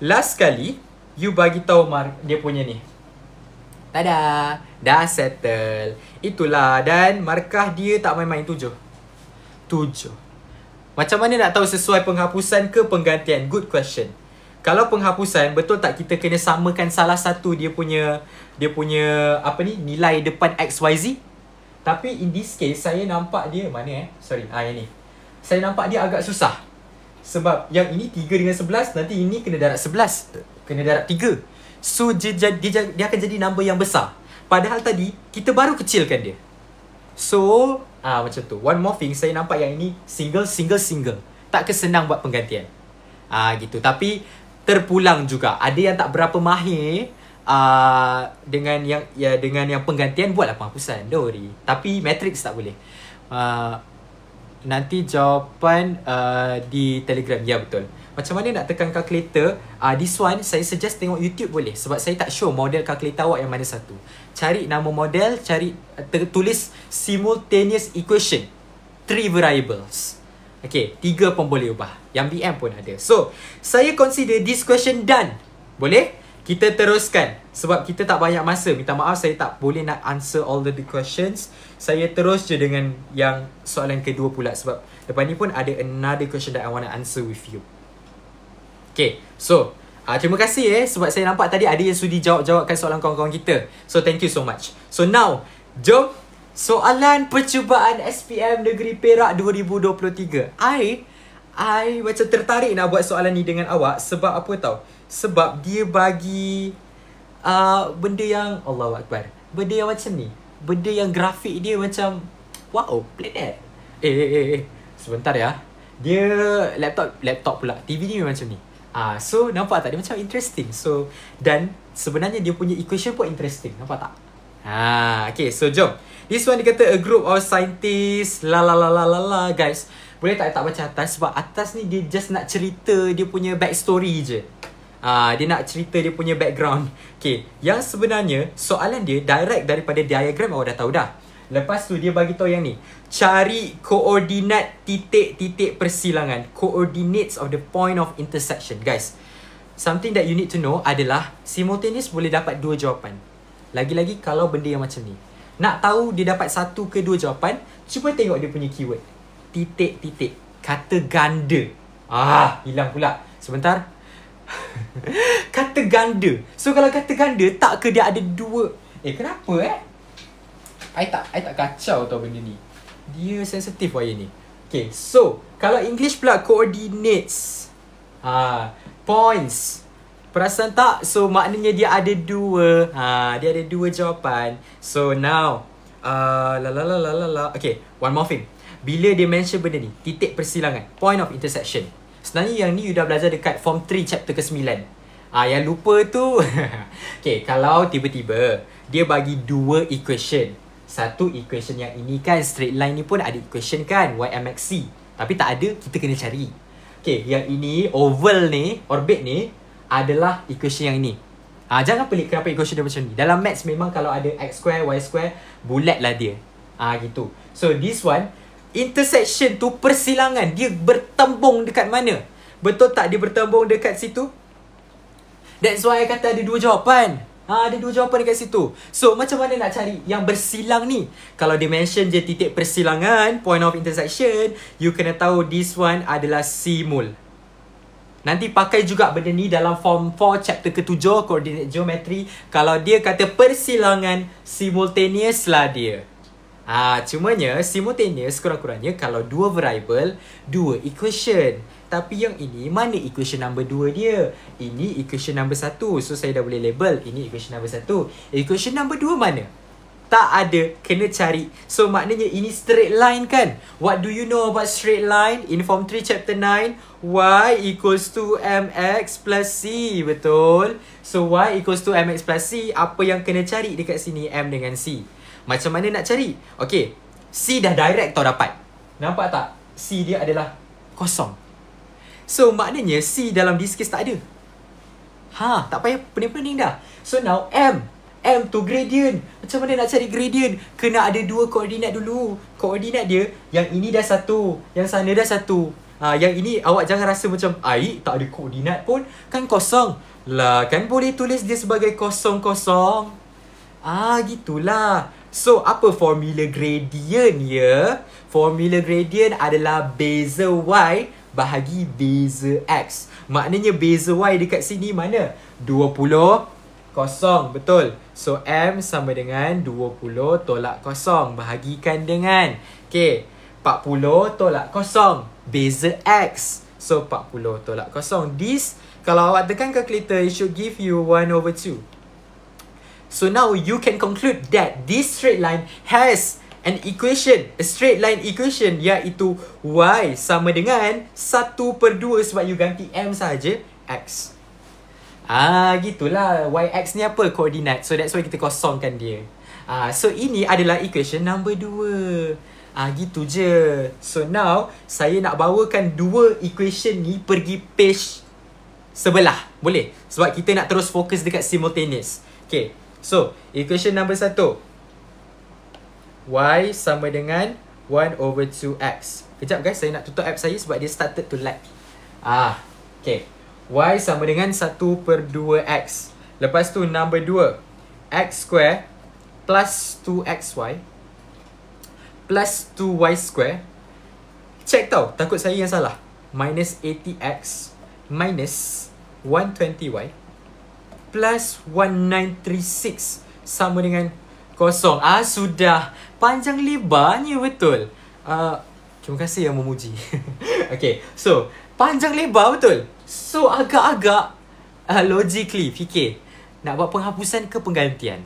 Last kali you bagi tahu dia punya ni. Tada, dah settle. Itulah, dan markah dia tak main-main 7. Macam mana nak tahu sesuai penghapusan ke penggantian? Good question. Kalau penghapusan, betul tak kita kena samakan salah satu dia punya nilai depan XYZ? Tapi in this case, saya nampak dia mana yang ni. Saya nampak dia agak susah. Sebab yang ini 3 dengan 11, nanti ini kena darab 11, kena darab 3. So dia akan jadi number yang besar. Padahal tadi kita baru kecilkan dia. So macam tu. One more thing, saya nampak yang ini single. Tak kesenang buat penggantian. Gitu. Tapi terpulang juga. Ada yang tak berapa mahir dengan yang penggantian, buatlah penghapusan. Don't worry. Tapi matrix tak boleh. Nanti jawapan di Telegram. Ya, betul. Macam mana nak tekan calculator? This one saya suggest tengok YouTube boleh. Sebab saya tak sure model calculator awak yang mana satu. Cari nama model, tulis simultaneous equation 3 variables. Okay, 3 pun boleh ubah. Yang BM pun ada. So, saya consider this question done. Boleh? Kita teruskan. Sebab kita tak banyak masa. Minta maaf saya tak boleh nak answer all the questions. Saya terus je dengan yang soalan kedua pula. Sebab lepas ni pun ada another question that I want to answer with you. Okay, so terima kasih sebab saya nampak tadi ada yang sudi jawabkan soalan kawan-kawan kita. So thank you so much. So now, jom soalan percubaan SPM Negeri Perak 2023. I macam tertarik nak buat soalan ni dengan awak. Sebab apa tau? Sebab dia bagi benda yang Allahu Akbar. Benda yang macam ni. Benda yang grafik dia macam wow, planet. Sebentar ya. Dia laptop pula. TV ni memang macam ni. So nampak tak dia macam interesting. So dan sebenarnya dia punya equation pun interesting. Nampak tak? Okay, so jom. This one dia kata a group of scientists guys. Boleh tak baca atas? Sebab atas ni dia just nak cerita dia punya backstory je. Dia nak cerita dia punya background. Okay, yang sebenarnya soalan dia direct daripada diagram awak dah tahu dah. Lepas tu dia bagi tahu yang ni. Cari koordinat titik-titik persilangan. Coordinates of the point of intersection. Guys, something that you need to know adalah simultaneous boleh dapat 2 jawapan. Lagi-lagi kalau benda yang macam ni. Nak tahu dia dapat 1 ke 2 jawapan, cuba tengok dia punya keyword. Titik-titik. Kata ganda. Hilang pula. Sebentar. Kata ganda. So kalau kata ganda, tak ke dia ada 2? Kenapa I tak kacau tau benda ni. Dia sensitif wire ni. Okay, so kalau English pula coordinates. Points. Perasan tak? So maknanya dia ada 2. Dia ada 2 jawapan. So now okay, one more thing. Bila dia mention benda ni, titik persilangan, point of intersection. Sebenarnya yang ni you dah belajar dekat form 3 chapter ke-9. Yang lupa tu okay, kalau tiba-tiba dia bagi 2 equation. Satu equation yang ini kan, straight line ni pun ada equation kan, YMXC. Tapi tak ada, kita kena cari. Okay, yang ini, oval ni, orbit ni adalah equation yang ini. Jangan pelik kenapa equation dia macam ni. Dalam maths memang kalau ada x square, y square, bulat lah dia. Gitu. So this one, intersection tu persilangan. Dia bertembung dekat mana? Betul tak dia bertembung dekat situ? That's why I kata ada 2 jawapan. Ada 2 jawapan dekat situ. So macam mana nak cari yang bersilang ni? Kalau dia mention je titik persilangan, point of intersection, you kena tahu this one adalah simul. Nanti pakai juga benda ni dalam form 4 chapter ke-7 coordinate geometry. Kalau dia kata persilangan, simultaneous lah dia. Cumanya simultaneous kurang-kurangnya kalau 2 variable, 2 equation. Tapi yang ini, mana equation number 2 dia? Ini equation number 1. So saya dah boleh label. Ini equation number 1. Equation number 2 mana? Tak ada. Kena cari. So maknanya ini straight line kan? What do you know about straight line? In form 3 chapter 9, y equals to mx plus c. Betul? So y equals to mx plus c. Apa yang kena cari dekat sini? M dengan c. Macam mana nak cari? Okay, C dah direct tau dapat. Nampak tak? C dia adalah kosong. So maknanya C dalam this case tak ada. Tak payah pening-pening dah. So now M tu gradient. Macam mana nak cari gradient? Kena ada 2 koordinat dulu. Koordinat dia, yang ini dah 1, yang sana dah 1. Yang ini awak jangan rasa macam tak ada koordinat pun, kan kosong. Lah kan boleh tulis dia sebagai kosong-kosong. Gitulah. So, apa formula gradient ya? Formula gradient adalah beza Y bahagi beza X. Maknanya beza Y dekat sini mana? 20, kosong. Betul. So, M sama dengan 20 tolak kosong. Bahagikan dengan, okay, 40 tolak kosong. Beza X. So, 40 tolak kosong. This, kalau awak tekan calculator, it should give you 1/2. So now you can conclude that this straight line has an equation, a straight line equation, iaitu Y sama dengan 1/2 sebab you ganti M saja, X. Gitulah. YX ni apa? Koordinat. So that's why kita kosongkan dia. So ini adalah equation number 2. Gitu je. So now saya nak bawakan dua equation ni pergi page sebelah. Boleh? Sebab kita nak terus fokus dekat simultaneous. Okay. So, equation number 1. Y sama dengan 1/2X. Kejap guys, saya nak tutup app saya sebab dia started to lag. Okay. Y sama dengan 1/2X. Lepas tu number 2. X square plus 2XY plus 2Y square. Check tau, takut saya yang salah. Minus 80X minus 120Y plus 1936 sama dengan kosong. Sudah. Panjang lebarnya betul. Terima kasih yang memuji. Okay. So, panjang lebar betul. So, agak-agak logically fikir. Nak buat penghapusan ke penggantian?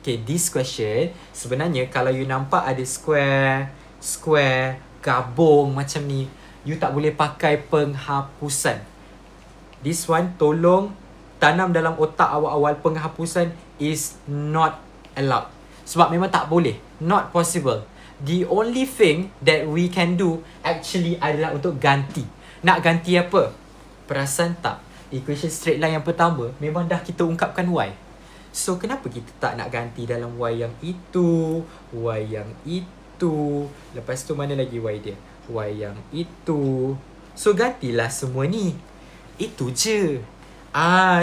Okay, this question sebenarnya kalau you nampak ada square, gabung macam ni, you tak boleh pakai penghapusan. This one, tolong tanam dalam otak awal-awal, penghapusan is not allowed. Sebab memang tak boleh. Not possible. The only thing that we can do actually adalah untuk ganti. Nak ganti apa? Perasan tak? Equation straight line yang pertama memang dah kita ungkapkan Y. So, kenapa kita tak nak ganti dalam Y yang itu, Y yang itu. Lepas tu mana lagi Y dia? Y yang itu. So, gantilah semua ni. Itu je.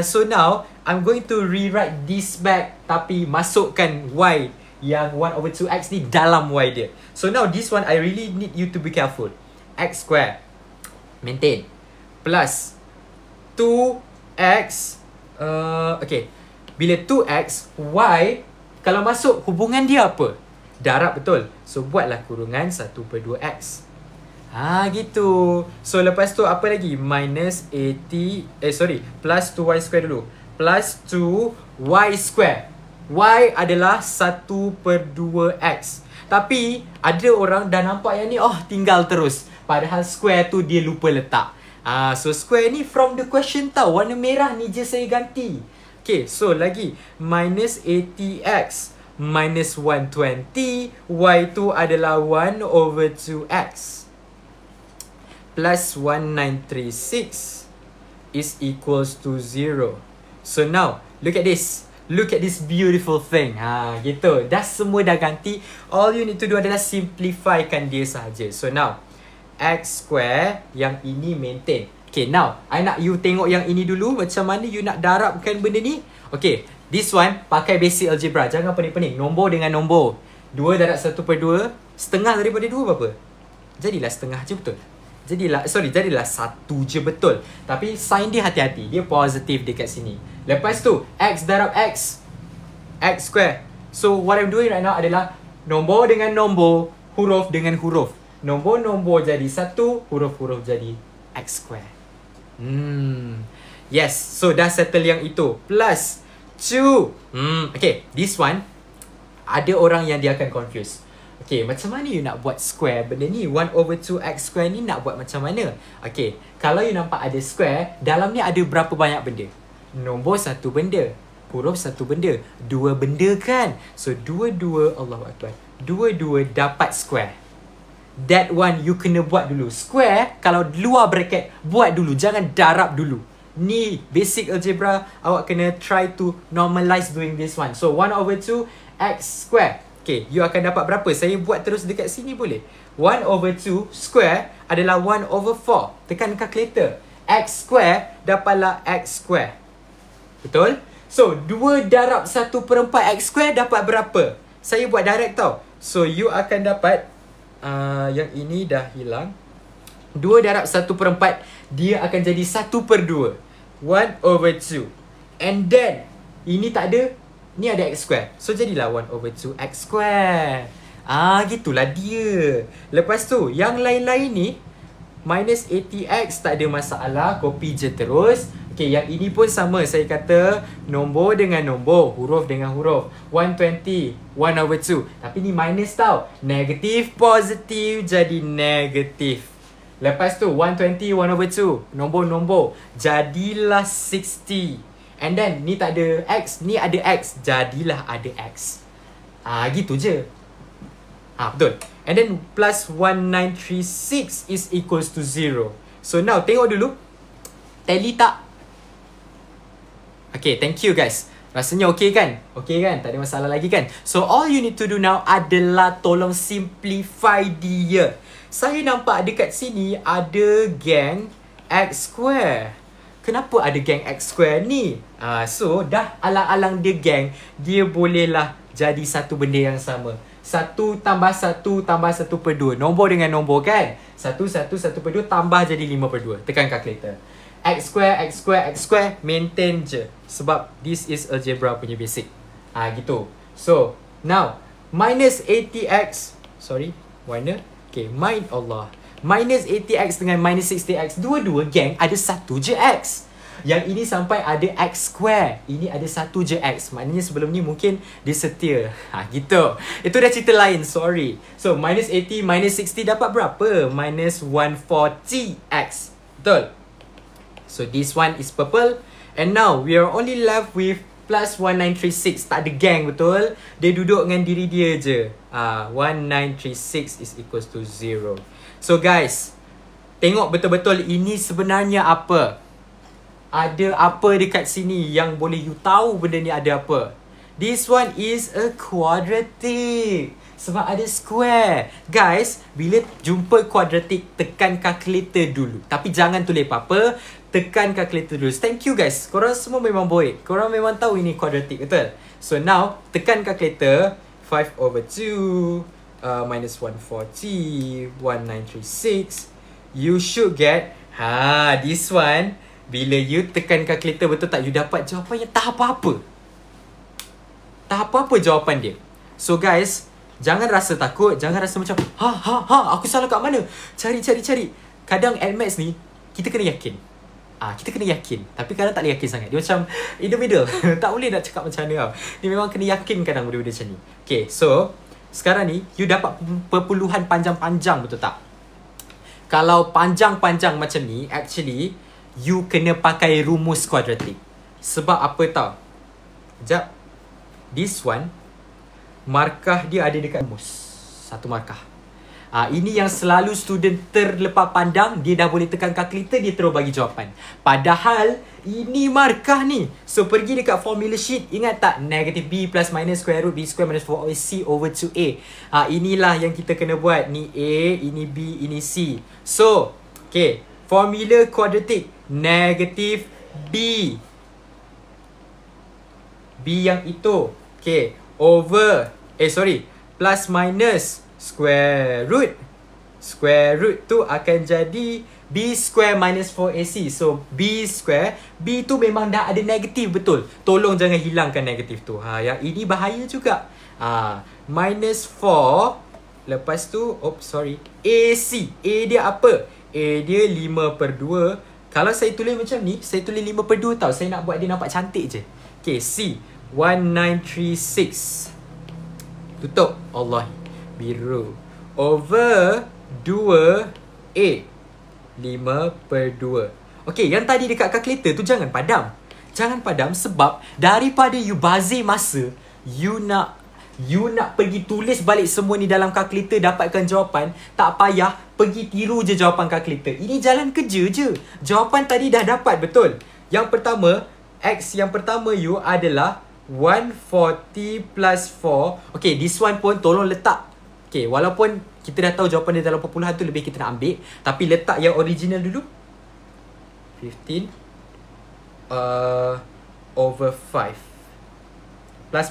So now, I'm going to rewrite this back tapi masukkan Y yang 1/2X ni dalam Y dia. So now, this one I really need you to be careful. X square, maintain, plus 2X, okay. Bila 2X, Y, kalau masuk, hubungan dia apa? Darab betul. So, buatlah kurungan 1/2X. Gitu. So, lepas tu apa lagi? Minus 80, plus 2Y square dulu. Plus 2Y square. Y adalah 1/2X. Tapi, ada orang dah nampak yang ni, tinggal terus. Padahal square tu dia lupa letak. So, square ni from the question tau. Warna merah ni je saya ganti. Okay, so lagi. Minus 80X. Minus 120. Y tu adalah 1/2X. Plus 1936 is equals to 0. So now, look at this. Look at this beautiful thing. Gitu. Dah semua dah ganti. All you need to do adalah simplifykan dia sahaja. So now, X square yang ini maintain. Okay, now, I nak you tengok yang ini dulu. Macam mana you nak darabkan benda ni. Okay, this one pakai basic algebra. Jangan pening-pening. Nombor dengan nombor. 2 darab 1/2. Setengah daripada 2 berapa? Jadilah setengah je betul. Jadilah 1 je betul. Tapi sign dia hati-hati. Dia positif dekat sini. Lepas tu, X darab X. X square. So, what I'm doing right now adalah nombor dengan nombor, huruf dengan huruf. Nombor-nombor jadi 1, huruf-huruf jadi X square. Yes. So, dah settle yang itu. Plus 2. Okay, this one, ada orang yang dia akan confuse. Okay, macam mana you nak buat square benda ni? 1/2X square ni nak buat macam mana? Okay, kalau you nampak ada square, dalam ni ada berapa banyak benda? Nombor 1 benda, huruf 1 benda, 2 benda kan? So, 2 Allahu Akbar, 2 dapat square. That one you kena buat dulu. Square, kalau luar bracket, buat dulu. Jangan darab dulu. Ni basic algebra, awak kena try to normalize doing this one. So, 1/2X square. Okay, you akan dapat berapa? Saya buat terus dekat sini boleh? 1/2 square adalah 1/4. Tekan calculator. X square dapatlah X square. Betul? So, 2 darab 1/4 X square dapat berapa? Saya buat direct tau. So you akan dapat yang ini dah hilang. 2 darab 1/4, dia akan jadi 1/2. 1/2. And then ini tak ada, ni ada x square. So jadilah 1/2 x square. Gitulah dia. Lepas tu yang lain-lain ni minus 80x tak ada masalah, copy je terus. Okay, yang ini pun sama. Saya kata nombor dengan nombor, huruf dengan huruf. 120 1/2. Tapi ni minus tau. Negatif positif jadi negatif. Lepas tu 120 1/2, nombor-nombor, jadilah 60. And then ni tak ada x, ni ada x, jadilah ada x. Gitu je. Betul. And then plus 1936 is equals to 0. So now tengok dulu, tally tak? Okay, thank you guys. Rasanya okay kan? Okay kan? Tak ada masalah lagi kan? So all you need to do now adalah tolong simplify dia. Saya nampak dekat sini ada gang x square. Kenapa ada gang x square ni? So dah alang-alang dia gang, dia bolehlah jadi satu benda yang sama. 1 tambah 1 tambah 1/2. Nombor dengan nombor kan? 1 tambah jadi 5/2. Tekan calculator. X square, X square, X square, maintain je. Sebab this is algebra punya basic. Gitu. So, now, minus 80x. Sorry, mana? Okay, minus 80x dengan minus 60x. Dua-dua gang ada satu je x. Yang ini sampai ada x square. Ini ada satu je x. Maknanya sebelum ni mungkin dia setia. Gitu. Itu dah cerita lain, sorry. So, minus 80, minus 60 dapat berapa? Minus 140x. Betul? So this one is purple. And now we are only left with plus 1936. Tak ada gang, betul? Dia duduk dengan diri dia je. 1936 is equals to 0. So guys, tengok betul-betul ini sebenarnya apa. Ada apa dekat sini yang boleh you tahu benda ni ada apa. This one is a quadratic. Sebab ada square. Guys, bila jumpa quadratic, tekan calculator dulu. Tapi jangan tulis apa-apa. Tekan calculator dulu. Thank you guys. Korang semua memang boy. Korang memang tahu ini quadratic, betul? So now, tekan calculator. 5/2 minus 140 1936. You should get this one. Bila you tekan calculator, betul tak? You dapat jawapan yang tak apa-apa. Tak apa-apa jawapan dia. So guys, jangan rasa takut. Jangan rasa macam aku salah kat mana? Cari. Kadang at maths ni, kita kena yakin. Kita kena yakin. Tapi kadang tak boleh yakin sangat. Dia macam in the middle. Tak boleh nak cakap macam mana tau. Dia memang kena yakin kadang benda-benda macam ni. Okay, so sekarang ni you dapat perpuluhan panjang-panjang, betul tak? Kalau panjang-panjang macam ni, actually you kena pakai rumus kuadratik. Sebab apa tau? Sekejap. This one, markah dia ada dekat rumus. Satu markah. Ini yang selalu student terlepas pandang. Dia dah boleh tekan calculator, dia terus bagi jawapan. Padahal ini markah ni. So pergi dekat formula sheet. Ingat tak? Negative B plus minus square root B square minus 4AC over 2A. Inilah yang kita kena buat. Ni A, ini B, ini C. So, okay, formula quadratic. Negative B. B yang itu. Okay, over. Plus minus square root. Square root tu akan jadi B square minus 4AC. So B square, B tu memang dah ada negatif, betul? Tolong jangan hilangkan negatif tu. Yang ini bahaya juga. Minus 4. Lepas tu, AC. A dia apa? A dia 5/2. Kalau saya tulis macam ni, saya tulis 5/2 tau. Saya nak buat dia nampak cantik je. Okay, C 1936. Tutup. Allah, biru. Over 2A 5/2. Okay, yang tadi dekat kalkulator tu jangan padam. Jangan padam sebab daripada you bazir masa, you nak pergi tulis balik semua ni dalam kalkulator dapatkan jawapan, tak payah pergi tiru je jawapan kalkulator. Ini jalan kerja je. Jawapan tadi dah dapat, betul? Yang pertama, X yang pertama you adalah 140 plus 4. Okay, this one pun tolong letak. Okay, walaupun kita dah tahu jawapan dia dalam perpuluhan tu, lebih kita nak ambil. Tapi letak yang original dulu. 15 over 5. Plus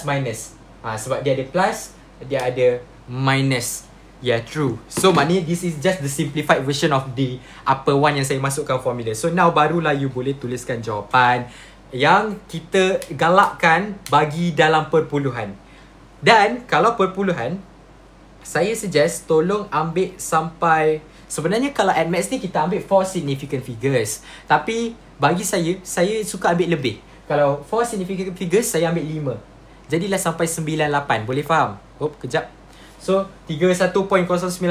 minus. Sebab dia ada plus, dia ada minus. Yeah, true. So maknanya this is just the simplified version of the upper one yang saya masukkan formula. So now barulah you boleh tuliskan jawapan yang kita galakkan bagi dalam perpuluhan. Dan kalau perpuluhan, saya suggest tolong ambil sampai, sebenarnya kalau at maths ni kita ambil 4 significant figures. Tapi bagi saya suka ambil lebih. Kalau 4 significant figures, saya ambil 5. Jadilah sampai 98. Boleh faham? Kejap. So 31.098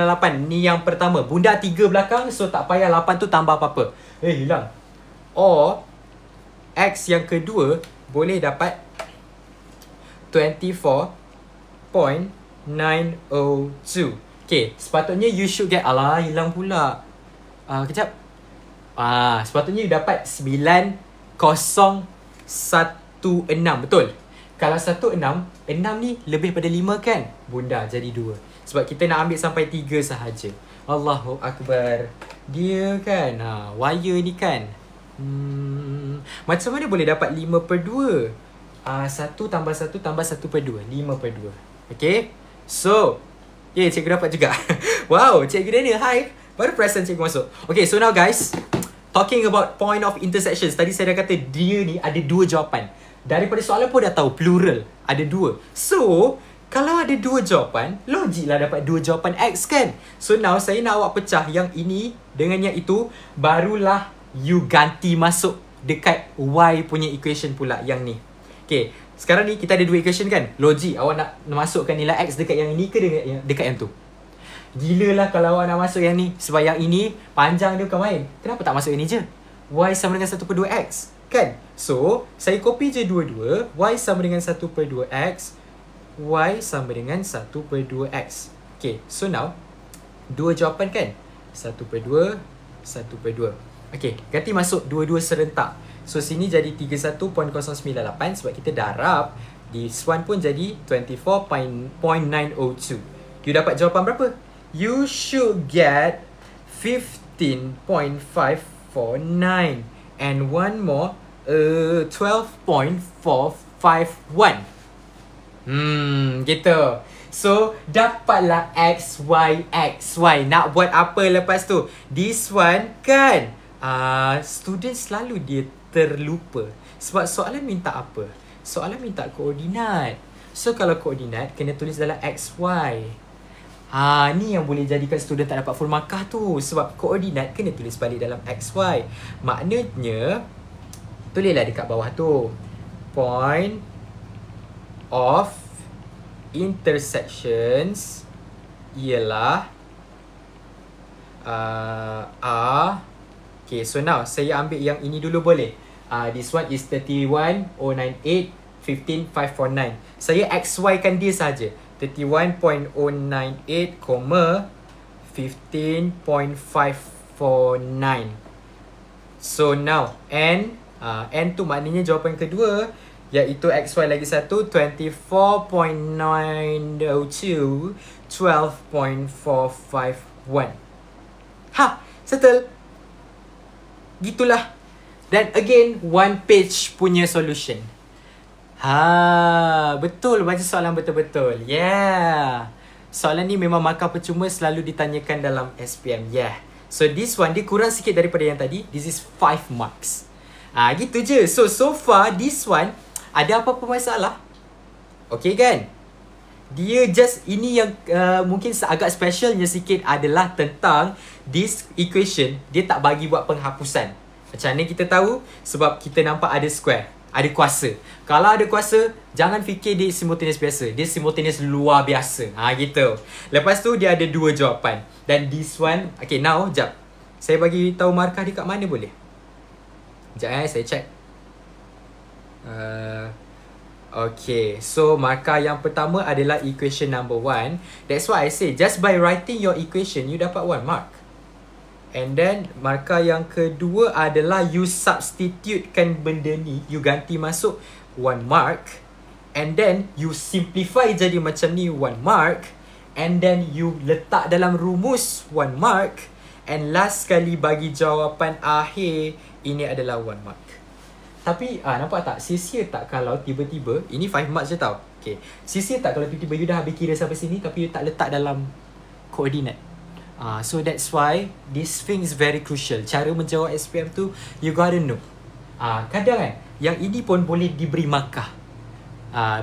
ni yang pertama. Bunda 3 belakang, so tak payah 8 tu tambah apa-apa. Hilang. Or X yang kedua boleh dapat 24.902. Okay, sepatutnya you should get, alah hilang pula. Kejap. Sepatutnya you dapat 9016. Betul. Kalau 16, 6 ni lebih pada 5 kan? Bunda jadi 2. Sebab kita nak ambil sampai 3 sahaja. Allahu Akbar. Dia kan, wire ni kan. Macam mana boleh dapat 5 per 2? 1 tambah 1 tambah 1 per 2. 5 per 2. Okay? So, cikgu dapat juga. Wow, cikgu Daniel, hi. Baru perasan cikgu masuk. Okay, so now guys, talking about point of intersections. Tadi saya dah kata dia ni ada 2 jawapan. Daripada soalan pun dah tahu plural ada 2. So kalau ada 2 jawapan, logiklah dapat 2 jawapan X kan. So now saya nak awak pecah yang ini dengan yang itu, barulah you ganti masuk dekat Y punya equation pula yang ni. Okay, sekarang ni kita ada 2 equation kan. Logik awak nak masukkan nilai X dekat yang ini ke dekat yang tu. Gila lah kalau awak nak masuk yang ni. Sebab yang ini panjang dia bukan main. Kenapa tak masuk yang ni je? Y sama dengan 1 per 2X kan? So, saya copy je dua-dua. Y sama dengan 1 per 2X. Y sama dengan 1 per 2X. Okay, so now 2 jawapan kan? 1 per 2, 1 per 2. Okay, ganti masuk dua-dua serentak. So, sini jadi 31.098 sebab kita darab. This one pun jadi 24.902. You dapat jawapan berapa? You should get 15.549. And one more, 12.451. Gitu. So, dapatlah X, Y, X, Y. Nak buat apa lepas tu? This one kan, student selalu dia terlupa. Sebab soalan minta apa? Soalan minta koordinat. So, kalau koordinat, kena tulis dalam X, Y. Ni yang boleh jadikan student tak dapat full markah tu. Sebab koordinat kena tulis balik dalam XY. Maknanya, tulislah dekat bawah tu. Point of intersections ialah Okay, so now saya ambil yang ini dulu boleh? This one is 31.098, 15.549. Saya XY kan dia saja. 31.098, 15.549. So now N tu maknanya jawapan kedua, iaitu XY lagi satu, 24.902, 12.451. Settle. Gitulah. Dan again, one page punya solution. Betul, baca soalan betul-betul. Yeah. Soalan ni memang markah percuma selalu ditanyakan dalam SPM. Yeah. So this one dia kurang sikit daripada yang tadi. This is 5 marks. Gitu je. So far this one ada apa-apa masalah? Okay kan? Dia just ini yang mungkin agak specialnya sikit adalah tentang this equation. Dia tak bagi buat penghapusan. Macam mana kita tahu? Sebab kita nampak ada square, ada kuasa. Kalau ada kuasa, jangan fikir dia simultaneous biasa. Dia simultaneous luar biasa. Gitu. Lepas tu dia ada 2 jawapan. Dan this one, okay now, jap. Saya bagi tahu markah dia kat mana boleh? Sekejap saya check. Okay, so markah yang pertama adalah equation number 1. That's why I say, just by writing your equation, you dapat 1 mark. And then, markah yang kedua adalah you substitutekan benda ni, you ganti masuk 1 mark. And then, you simplify jadi macam ni 1 mark. And then, you letak dalam rumus 1 mark. And last sekali bagi jawapan akhir, ini adalah 1 mark. Tapi nampak tak? Sia-sia tak kalau tiba-tiba, ini 5 marks je tau. Okay, sia-sia tak kalau tiba-tiba you dah habis kira sampai sini tapi you tak letak dalam koordinat. So that's why this thing is very crucial. Cara menjawab SPM tu you gotta know. Kadang kan yang ini pun boleh diberi markah.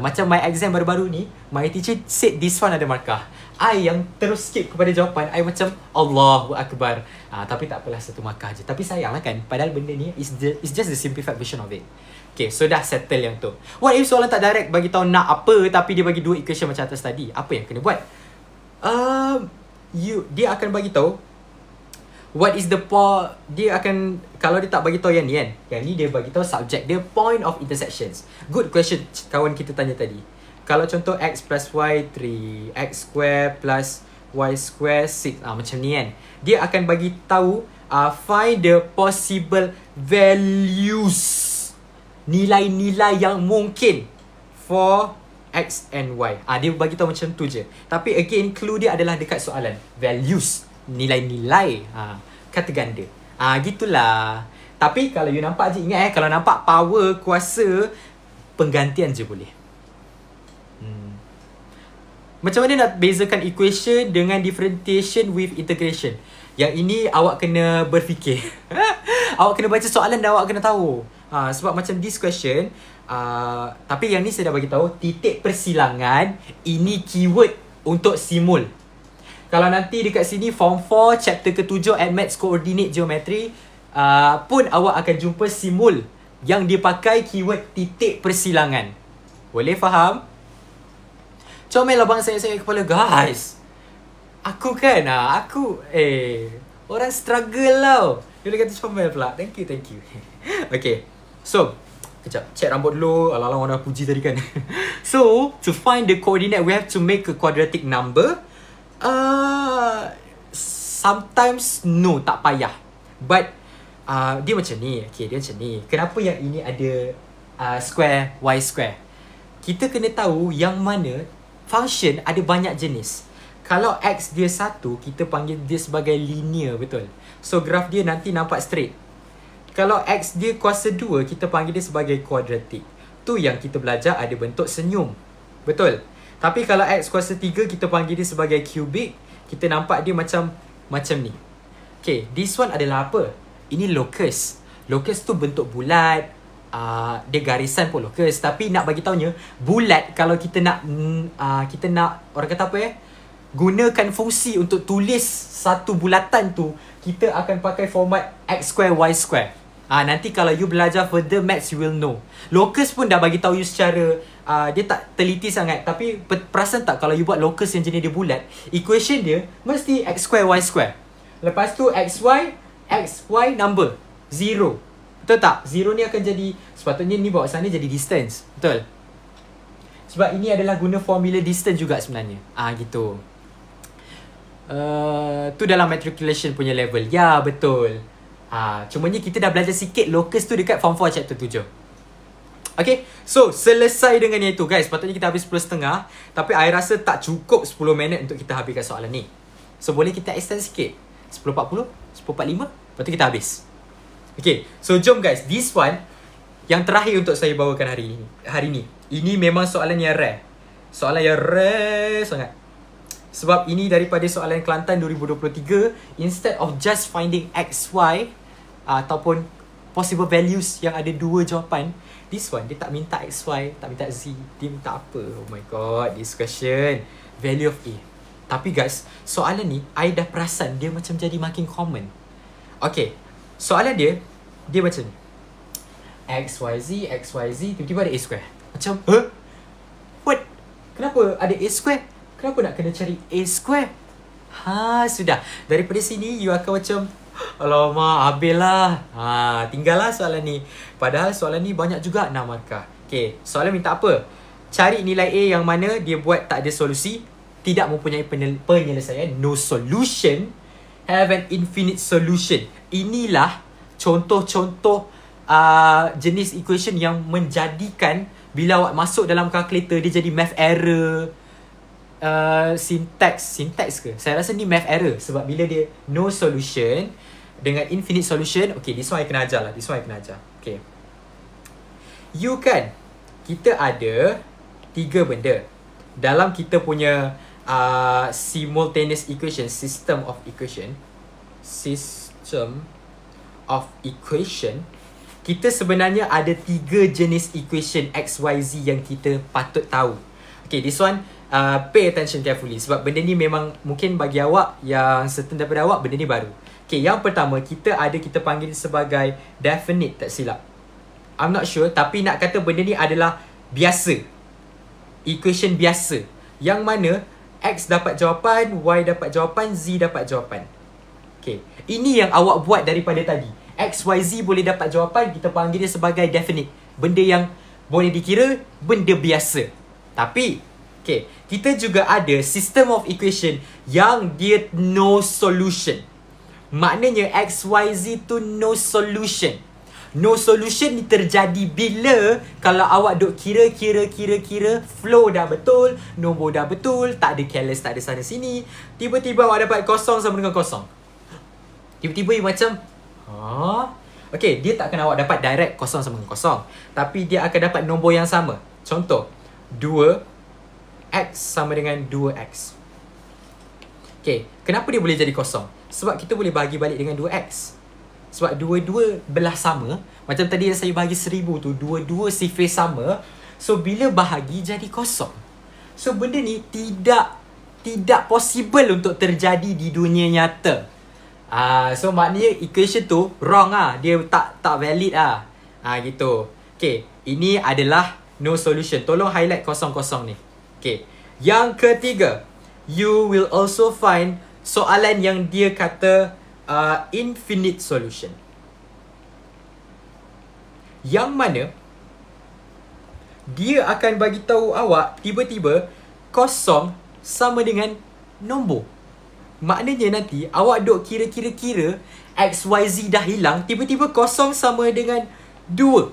Macam my exam baru-baru ni, my teacher said this one ada markah. I yang terus skip kepada jawapan, I macam Allahu Akbar. Tapi tak apalah, satu markah je. Tapi sayang lah kan, padahal benda ni is just the simplified version of it. Okay, so dah settle yang tu. What if soalan tak direct bagi tahu nak apa, tapi dia bagi dua equation macam atas tadi? Apa yang kena buat? Dia akan bagi tahu what is the dia akan, kalau dia tak bagi tahu yang ni kan, yang ni dia bagi tahu subject dia, point of intersections. Good question kawan kita tanya tadi. Kalau contoh x plus y 3, x square plus y square 6, macam ni kan, dia akan bagi tahu find the possible values, nilai-nilai yang mungkin for x and y. Dia bagi tahu macam tu je. Tapi again, clue dia adalah dekat soalan. Values, nilai-nilai, kata ganda. Gitulah. Tapi kalau you nampak je, ingat kalau nampak power, kuasa, penggantian je boleh. Macam mana nak bezakan equation dengan differentiation with integration? Yang ini awak kena berfikir. Awak kena baca soalan dan awak kena tahu. Sebab macam this question, tapi yang ni saya dah bagi tahu, titik persilangan ini keyword untuk simul. Kalau nanti dekat sini form 4 chapter ke-7 Admaths Coordinate Geometry, pun awak akan jumpa simul yang dia pakai keyword titik persilangan. Boleh faham? Comel lah bang saya kepala guys. Aku kan orang struggle tau. Dia kata comel pula. Thank you. Okay, so kejap, check rambut dulu. Alang-alang orang dah puji tadi kan. So, to find the coordinate, we have to make a quadratic number. Sometimes no, tak payah. But dia macam ni. Okay, dia macam ni. Kenapa yang ini ada square, y square? Kita kena tahu yang mana function ada banyak jenis. Kalau x dia satu, kita panggil dia sebagai linear, betul? So, graf dia nanti nampak straight. Kalau x dia kuasa 2, kita panggil dia sebagai quadratic. Tu yang kita belajar ada bentuk senyum. Betul? Tapi kalau x kuasa 3, kita panggil dia sebagai cubic. Kita nampak dia macam ni. Okay, this one adalah apa? Ini locus. Locus tu bentuk bulat. Dia garisan pun locus. Tapi nak bagi taunya, bulat kalau kita nak orang kata apa gunakan fungsi untuk tulis satu bulatan tu, kita akan pakai format x square y square. Nanti kalau you belajar further maths, you will know. Locus pun dah bagi tahu you secara dia tak teliti sangat. Tapi perasan tak kalau you buat locus yang jenis dia bulat, equation dia mesti x square y square. Lepas tu xy number 0. Betul tak? 0 ni akan jadi, sepatutnya ni bawa sana jadi distance. Betul? Sebab ini adalah guna formula distance juga sebenarnya. Gitu. Tu dalam matriculation punya level. Ya, betul. Cumanya kita dah belajar sikit locus tu dekat form 4 chapter 7. Okay, so selesai dengan itu guys. Patutnya kita habis 10.30. Tapi I rasa tak cukup 10 minit untuk kita habiskan soalan ni. So boleh kita extend sikit, 10.40, 10.45. Lepas tu kita habis. Okay, so jom guys. This one yang terakhir untuk saya bawakan hari ni. Ini memang soalan yang rare. Soalan yang rare sangat. Sebab ini daripada soalan Kelantan 2023. Instead of just finding x, y ataupun possible values yang ada dua jawapan, this one dia tak minta x, y, tak minta z. Dia minta apa? Oh my god, this question, value of a. Tapi guys, soalan ni I dah perasan dia macam jadi makin common. Okay, soalan dia macam ni. X, Y, Z, tiba-tiba ada a square. Macam, what? Kenapa ada a square? Kenapa nak kena cari a square? Sudah. Daripada sini, you akan macam, alamak, habis lah. Tinggallah soalan ni. Padahal soalan ni banyak juga 6 markah. Okay, soalan minta apa? Cari nilai A yang mana dia buat tak ada solusi, tidak mempunyai penyelesaian, no solution, have an infinite solution. Inilah contoh-contoh jenis equation yang menjadikan bila awak masuk dalam calculator dia jadi math error. Syntax ke? Saya rasa ni math error. Sebab bila dia no solution dengan infinite solution, okay, this one I kena ajar. Okay, you kan, kita ada 3 benda. Dalam kita punya simultaneous equation, system of equation, kita sebenarnya ada 3 jenis equation X, Y, Z yang kita patut tahu. Okay, this one pay attention carefully sebab benda ni memang mungkin bagi awak yang certain daripada awak benda ni baru. Okay, yang pertama kita panggil sebagai definite, tak silap. I'm not sure, tapi nak kata benda ni adalah biasa. Equation biasa. Yang mana X dapat jawapan, Y dapat jawapan, Z dapat jawapan. Okay, ini yang awak buat daripada tadi. X, Y, Z boleh dapat jawapan, kita panggil dia sebagai definite. Benda yang boleh dikira, benda biasa. Tapi, okay, kita juga ada system of equation yang dia no solution. Maknanya X, Y, Z tu no solution. No solution ni terjadi bila kalau awak duk kira, flow dah betul, nombor dah betul, tak ada careless, tak ada sana sini. Tiba-tiba awak dapat kosong sama dengan kosong. Tiba-tiba you macam, okay, dia tak akan awak dapat direct kosong sama dengan kosong, tapi dia akan dapat nombor yang sama. Contoh, 2x sama dengan 2x. Okay, kenapa dia boleh jadi kosong? Sebab kita boleh bagi balik dengan 2x. Sebab dua-dua belah sama. Macam tadi yang saya bagi 1000 tu, dua-dua sifir sama. So, bila bahagi jadi kosong. So, benda ni tidak possible untuk terjadi di dunia nyata. So, maknanya equation tu wrong lah. Dia tak valid lah. Gitu. Okay, ini adalah no solution. Tolong highlight kosong-kosong ni. Okay, yang ketiga, you will also find soalan yang dia kata infinite solution. Yang mana dia akan bagi tahu awak tiba-tiba kosong sama dengan nombor. Maknanya nanti awak duk kira X, Y, Z dah hilang, tiba-tiba kosong sama dengan 2.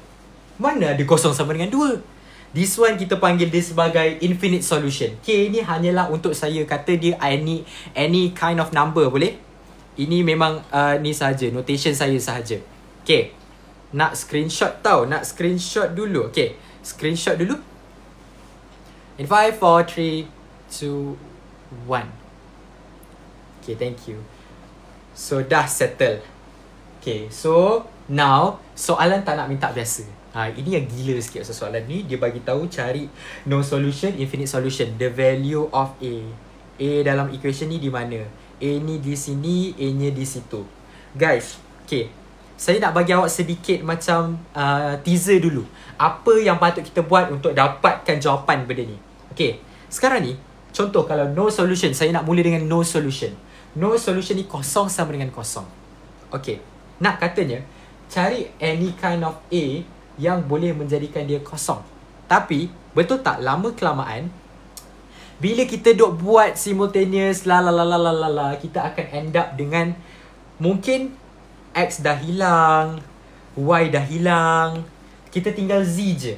Mana ada kosong sama dengan 2? This one kita panggil dia sebagai infinite solution. Okay, ini hanyalah untuk saya kata dia any kind of number, boleh? Ini memang ni sahaja, notation saya sahaja. Okay, nak screenshot tau, nak screenshot dulu. Okay, screenshot dulu. In 5, 4, 3, 2, 1. Okay, thank you. So, dah settle. Okay, so now soalan tak nak minta biasa. Ini yang gila sikit soalan ni. Dia bagi tahu cari no solution, infinite solution. The value of A. A dalam equation ni di mana? A ni di sini, A nya di situ. Guys, okay, saya nak bagi awak sedikit macam teaser dulu. Apa yang patut kita buat untuk dapatkan jawapan benda ni. Okay, sekarang ni contoh kalau no solution, saya nak mula dengan no solution. No solution ni kosong sama dengan kosong. Okay, nak katanya cari any kind of A yang boleh menjadikan dia kosong. Tapi, betul tak lama kelamaan bila kita duk buat simultaneous kita akan end up dengan mungkin X dah hilang, Y dah hilang, kita tinggal Z je.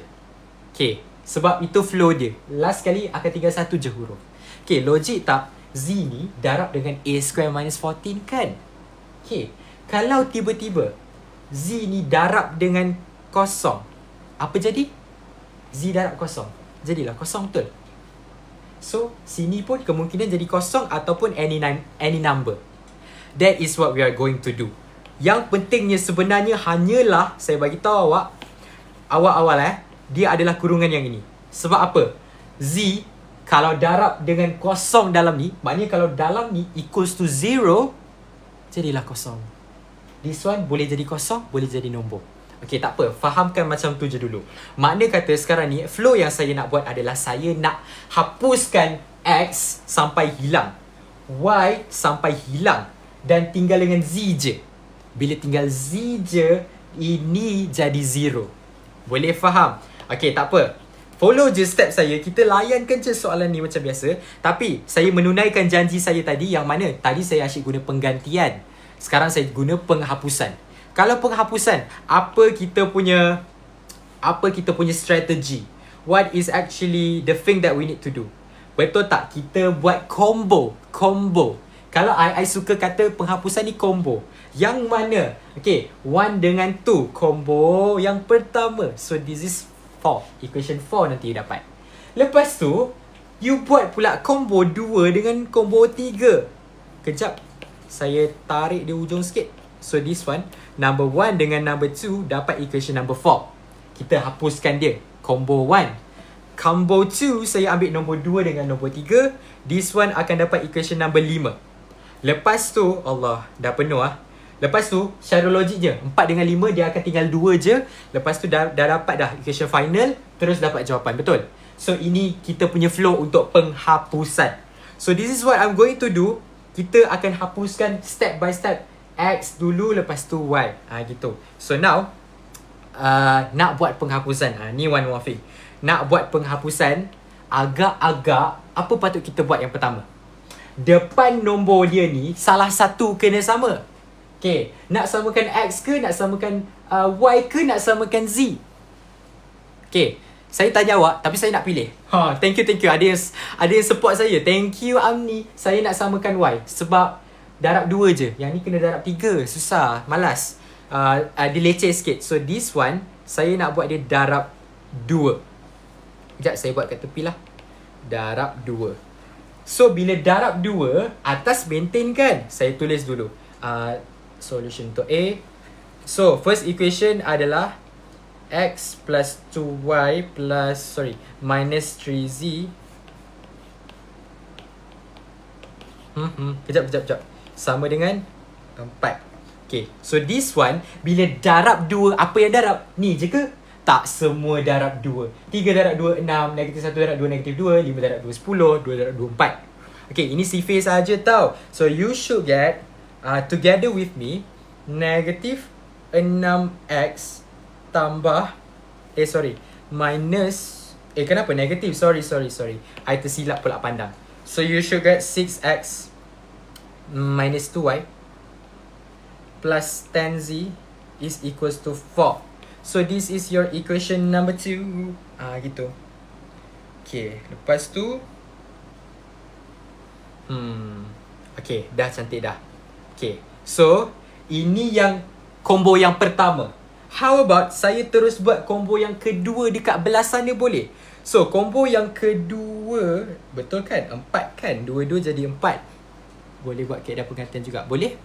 Okay, sebab itu flow dia. Last kali akan tinggal satu je huruf. Okay, logik tak? Z ni darab dengan A square minus 14 kan? Okay, kalau tiba-tiba Z ni darab dengan kosong, apa jadi? Z darab kosong, jadilah kosong betul. So, sini pun kemungkinan jadi kosong ataupun any number. That is what we are going to do. Yang pentingnya sebenarnya hanyalah saya bagi tahu awak awal-awal dia adalah kurungan yang ini. Sebab apa? Z kalau darab dengan kosong dalam ni, maknanya kalau dalam ni equals to 0, jadilah kosong. This one boleh jadi kosong, boleh jadi nombor. Okay, tak apa. Fahamkan macam tu je dulu. Makna kata sekarang ni, flow yang saya nak buat adalah saya nak hapuskan X sampai hilang, Y sampai hilang, dan tinggal dengan Z je. Bila tinggal Z je, ini jadi 0. Boleh faham? Okay, tak apa. Follow je step saya. Kita layankan je soalan ni macam biasa. Tapi, saya menunaikan janji saya tadi yang mana? Tadi saya asyik guna penggantian. Sekarang saya guna penghapusan. Kalau penghapusan, apa kita punya strategi? What is actually the thing that we need to do? Betul tak? Kita buat combo. Kalau I suka kata penghapusan ni combo. Yang mana? Okay, 1 dengan 2 combo yang pertama. So this is 4. Equation 4 nanti you dapat. Lepas tu, you buat pula combo 2 dengan combo 3. Kejap, saya tarik dia ujung sikit. So this one, number 1 dengan number 2 dapat equation number 4. Kita hapuskan dia, combo 1. Combo 2, saya ambil nombor 2 dengan nombor 3. This one akan dapat equation number 5. Lepas tu, Allah, dah penuh ah. Lepas tu, secara logik je, 4 dengan 5 dia akan tinggal 2 je. Lepas tu dah dapat dah equation final, terus dapat jawapan, betul? So ini kita punya flow untuk penghapusan. So this is what I'm going to do. Kita akan hapuskan step by step. X dulu, lepas tu Y. Gitu. So now, nak buat penghapusan. Ni one more thing. Nak buat penghapusan, agak-agak, apa patut kita buat yang pertama? Depan nombor dia ni, salah satu kena sama. Okay, nak samakan X ke, nak samakan Y ke, nak samakan Z? Okay, saya tanya awak, tapi saya nak pilih. Thank you. Ada yang support saya. Thank you, Amni. Saya nak samakan Y. Sebab darab 2 je. Yang ni kena darab 3. Susah, malas. Dia leceh sikit. So this one, saya nak buat dia darab 2. Sekejap, saya buat kat tepi lah. Darab 2. So bila darab 2, atas maintain kan? Saya tulis dulu. Solution untuk A. So first equation adalah X plus 2Y plus minus 3Z. Kejap. Sama dengan 4. Okay, so this one, bila darab 2, apa yang darab? Ni je ke? Tak, semua darab 2. 3 darab 2, 6. Negatif 1 darab 2, negatif 2. 5 darab 2, 10. 2 darab 2, 4. Okay, ini sifir saja tau. So you should get, together with me, negatif 6X tambah, minus, kenapa negatif? Sorry. I tersilap pula pandang. So you should get 6X minus 2Y plus 10Z is equals to 4. So this is your equation number 2. Gitu. Okay, lepas tu okay, dah cantik dah. Okay, so ini yang combo yang pertama. How about saya terus buat combo yang kedua dekat belah sana, boleh? So combo yang kedua, betul kan? 4 kan? 2 jadi 4. Boleh buat kaedah penggantian juga, boleh?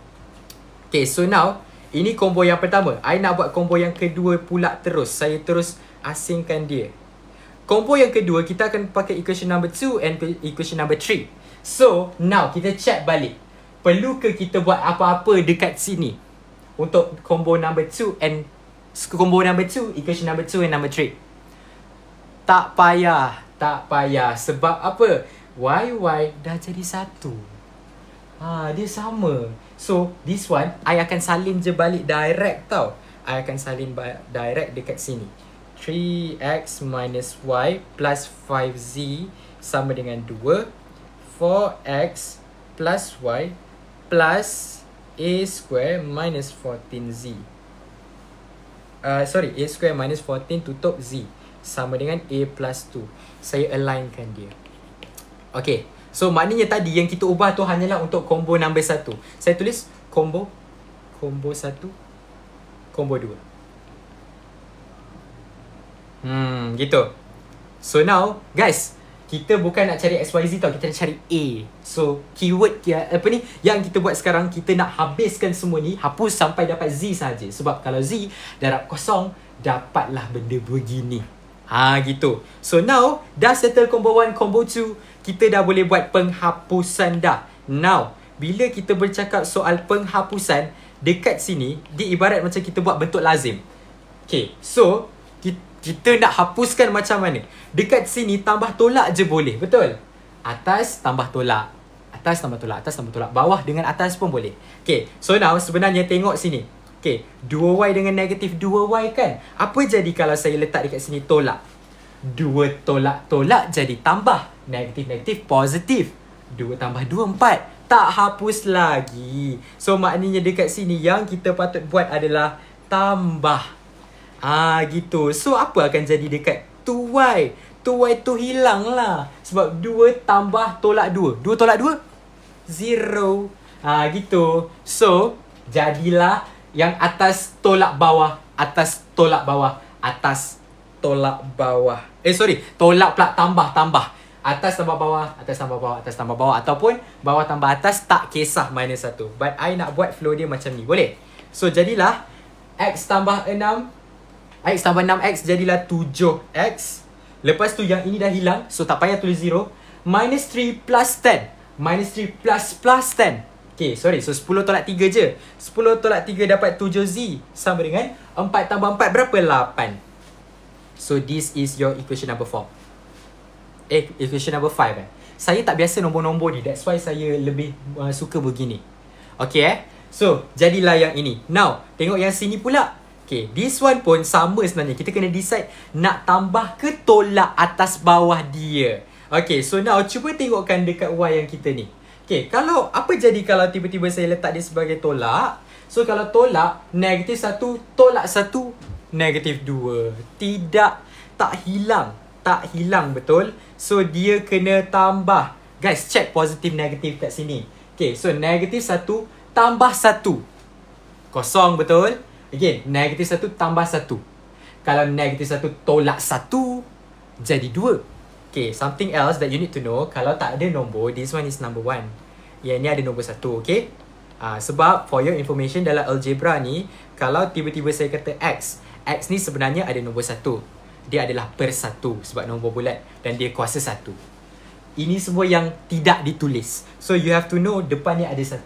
Okay, so now ini combo yang pertama. I nak buat combo yang kedua pula terus. Saya terus asingkan dia. Combo yang kedua, kita akan pakai equation number 2 and equation number 3. So, now kita check balik. Perlu ke kita buat apa-apa dekat sini? Untuk combo number 2 and combo number 2, equation number 2 and number 3. Tak payah. Sebab apa? Y dah jadi 1. Dia sama. So, this one, I akan salin je balik direct tau. I akan salin direct dekat sini. 3x minus y plus 5z sama dengan 2. 4x plus y plus a square minus 14z. A square minus 14 tutup z sama dengan a plus 2. Saya alignkan dia. Okay. So maknanya tadi yang kita ubah tu hanyalah untuk combo number 1. Saya tulis combo 1, combo 2. Gitu. So now guys, kita bukan nak cari XYZ tau, kita nak cari A. So keyword yang kita buat sekarang, kita nak habiskan semua ni, hapus sampai dapat Z saja. Sebab kalau Z darab kosong, dapatlah benda begini. Gitu. So now dah settle combo 1, combo 2, kita dah boleh buat penghapusan dah. Now, bila kita bercakap soal penghapusan, dekat sini, dia ibarat macam kita buat bentuk lazim. Okay, so kita nak hapuskan macam mana? Dekat sini tambah tolak je boleh, betul? Atas tambah tolak. Atas tambah tolak, atas tambah tolak. Bawah dengan atas pun boleh. Okay, so now sebenarnya tengok sini. Okay, 2y dengan negatif 2y kan? Apa jadi kalau saya letak dekat sini tolak? 2 tolak jadi tambah. Negatif, positif. 2 tambah 2, 4. Tak hapus lagi. So maknanya dekat sini yang kita patut buat adalah tambah. Gitu. So apa akan jadi dekat 2y? 2y tu hilang lah. Sebab 2 tambah tolak 2. 2 tolak 2? 0. Gitu. So jadilah yang atas tolak bawah, atas tolak bawah, atas tolak bawah. Tolak pula tambah. Atas tambah bawah, atas tambah bawah, atas tambah bawah. Ataupun bawah tambah atas, tak kisah minus 1. But I nak buat flow dia macam ni. Boleh? So, jadilah X tambah 6. X tambah 6X jadilah 7X. Lepas tu yang ini dah hilang. So, tak payah tulis 0. Minus 3 plus 10. Minus 3 plus 10. Okay, sorry. So, 10 tolak 3 je. 10 tolak 3 dapat 7Z. Sama dengan 4 tambah 4 berapa? 8. So, this is your equation number 4. Equation number 5 Saya tak biasa nombor-nombor ni. That's why saya lebih suka begini. Okay So, jadilah yang ini. Now, tengok yang sini pula. Okay, this one pun sama sebenarnya. Kita kena decide nak tambah ke tolak atas bawah dia. Okay, so now cuba tengokkan dekat Y yang kita ni. Okay, kalau apa jadi kalau tiba-tiba saya letak dia sebagai tolak? So, kalau tolak, negatif 1, tolak 1, negatif 2. Tidak, tak hilang, betul? So, dia kena tambah. Guys, check positif negatif kat sini. Okay, so negatif 1 tambah 1. Kosong, betul? Again, negatif 1 tambah 1. Kalau negatif 1 tolak 1, jadi 2. Okay, something else that you need to know. Kalau tak ada nombor, this one is number 1. Yang ni ada nombor 1, okay? Sebab, for your information, dalam algebra ni, kalau tiba-tiba saya kata X ni sebenarnya ada nombor 1. Dia adalah per 1 sebab nombor bulat dan dia kuasa 1. Ini semua yang tidak ditulis. So you have to know depannya ada 1.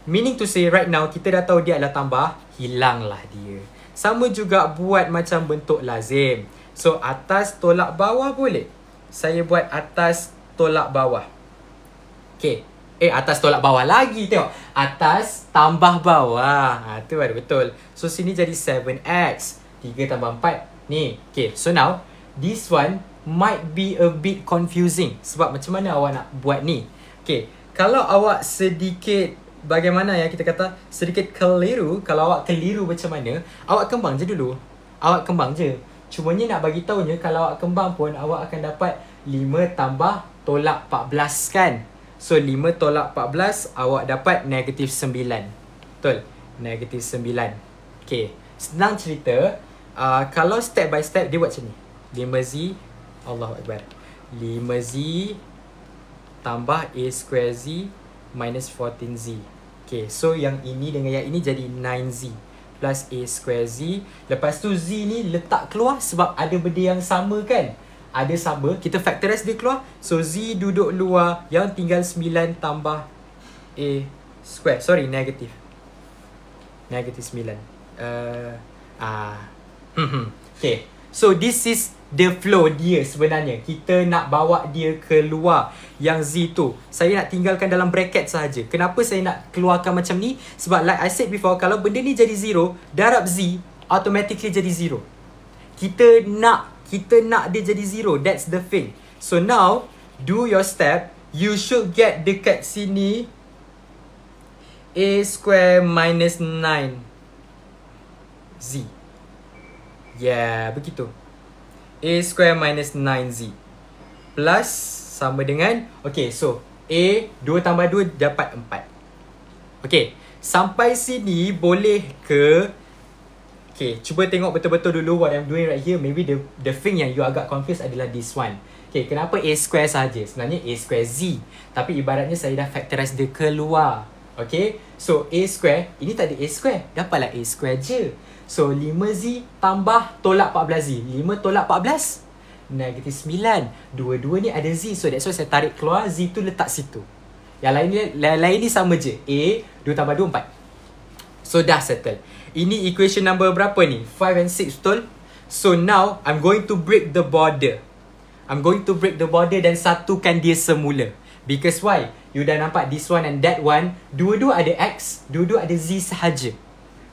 Meaning to say right now kita dah tahu dia adalah tambah, hilanglah dia. Sama juga buat macam bentuk lazim. So atas tolak bawah boleh. Saya buat atas tolak bawah. Okay. Atas tolak bawah lagi. Tengok. Atas tambah bawah. Tu baru betul. So sini jadi 7x. 3 tambah 4. Ni, okay, so now this one might be a bit confusing. Sebab macam mana awak nak buat ni? Okay, kalau awak sedikit, bagaimana ya kita kata, sedikit keliru. Kalau awak keliru macam mana, awak kembang je dulu. Awak kembang je. Cumanya nak bagi tahunya, kalau awak kembang pun, awak akan dapat 5 tambah tolak 14 kan? So 5 tolak 14, awak dapat negatif 9. Betul? Negatif 9. Okay, senang cerita. Kalau step by step dia buat macam ni. 5Z, Allahu Akbar, 5Z tambah A square Z minus 14Z. Okay, so yang ini dengan yang ini jadi 9Z plus A square Z. Lepas tu Z ni letak keluar sebab ada benda yang sama kan? Ada sama, kita factorize dia keluar. So Z duduk luar, yang tinggal 9 tambah A square. Sorry, negatif. Negatif 9. Okay, so this is the flow dia sebenarnya. Kita nak bawa dia keluar yang Z tu. Saya nak tinggalkan dalam bracket sahaja. Kenapa saya nak keluarkan macam ni? Sebab like I said before, kalau benda ni jadi 0, darab Z automatically jadi 0. Kita nak dia jadi 0. That's the thing. So now, do your step. You should get dekat sini A square minus 9Z. Yeah, begitu. A square minus 9Z plus sama dengan, okay, so A 2 tambah 2 dapat 4. Okay, sampai sini boleh ke? Okay, cuba tengok betul-betul dulu what I'm doing right here. Maybe the thing yang you agak confused adalah this one. Okay, kenapa A square sahaja? Sebenarnya A square Z. Tapi ibaratnya saya dah factorize dia keluar. Okay, so A square, ini tak ada A square, dapatlah A square je. So 5Z tambah tolak 14Z. 5 tolak 14 negatif 9. Dua-dua ni ada Z. So that's why saya tarik keluar. Z tu letak situ. Yang lain ni sama je. A 2 tambah 2 4. So dah settle. Ini equation number berapa ni? 5 and 6, betul? So now I'm going to break the border. I'm going to break the border dan satukan dia semula. Because why? You dah nampak this one and that one, dua-dua ada X, dua-dua ada Z sahaja.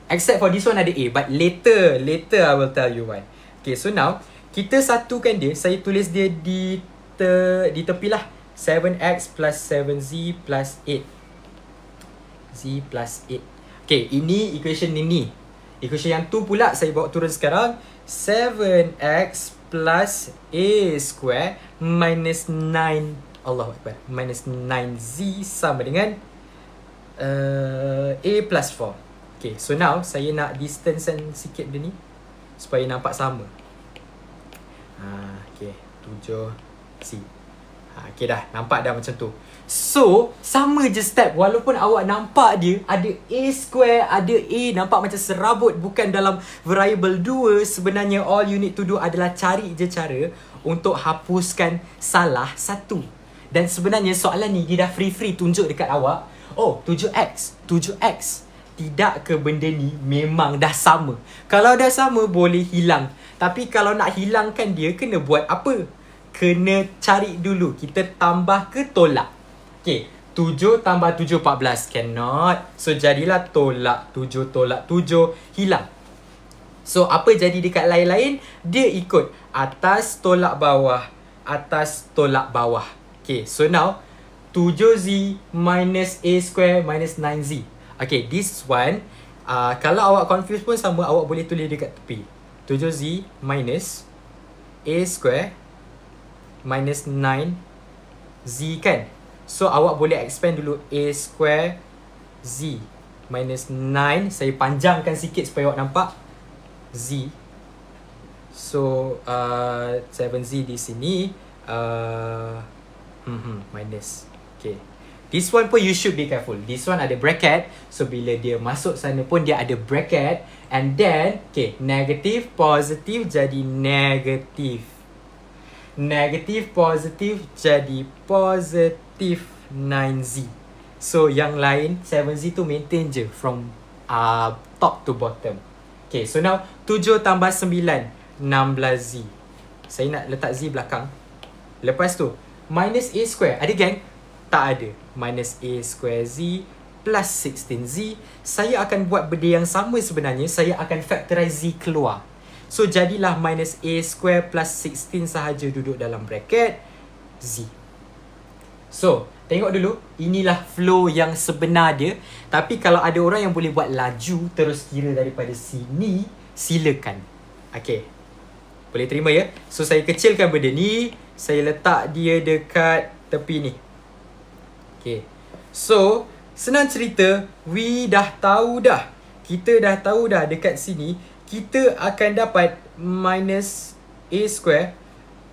Except for this one ada A. But later I will tell you why. Okay, so now kita satukan dia. Saya tulis dia di tepi lah. 7X plus 7Z plus 8. Z plus 8. Okay, ini equation ini. Equation yang tu pula saya bawa turun sekarang. 7X plus A square minus 9. Allahu Akbar. Minus 9Z sama dengan A plus 4. Okay, so now saya nak distancekan sikit dia ni supaya nampak sama. Okay, 7C. Okay dah, nampak dah macam tu. So, sama je step. Walaupun awak nampak dia ada A square, ada A, nampak macam serabut, bukan dalam variable 2. Sebenarnya all you need to do adalah cari je cara untuk hapuskan salah satu. Dan sebenarnya soalan ni dia dah free tunjuk dekat awak. Oh, 7X, 7X. Tidak ke benda ni memang dah sama? Kalau dah sama boleh hilang. Tapi kalau nak hilangkan dia, kena buat apa? Kena cari dulu. Kita tambah ke tolak? Okay, 7 tambah 7 14. Cannot. So jadilah tolak 7 tolak 7. Hilang. So apa jadi dekat lain-lain? Dia ikut atas tolak bawah, atas tolak bawah. Okay, so now 7Z minus A square minus 9Z. Okay, this one kalau awak confused pun sama, awak boleh tulis dekat tepi. 7Z minus A square minus 9Z kan. So awak boleh expand dulu. A square Z minus 9. Saya panjangkan sikit supaya awak nampak. Z. So 7Z di sini minus. Okay, this one pun you should be careful. This one ada bracket. So bila dia masuk sana pun dia ada bracket. And then okay, negative positive jadi negative. Negative positive jadi positive 9Z. So yang lain 7Z tu maintain je from top to bottom. Okay, so now 7 tambah 9 16Z. Saya nak letak Z belakang. Lepas tu minus A square. Ada gang? Tak ada. Minus A square Z plus 16Z. Saya akan buat benda yang sama sebenarnya. Saya akan factorize Z keluar. So jadilah minus A square plus 16 sahaja duduk dalam bracket Z. So tengok dulu, inilah flow yang sebenar dia. Tapi kalau ada orang yang boleh buat laju terus kira daripada sini, silakan. Okay, boleh terima ya. So saya kecilkan benda ni, saya letak dia dekat tepi ni. Okay, so senang cerita, we dah tahu dah. Kita dah tahu dah dekat sini kita akan dapat minus A square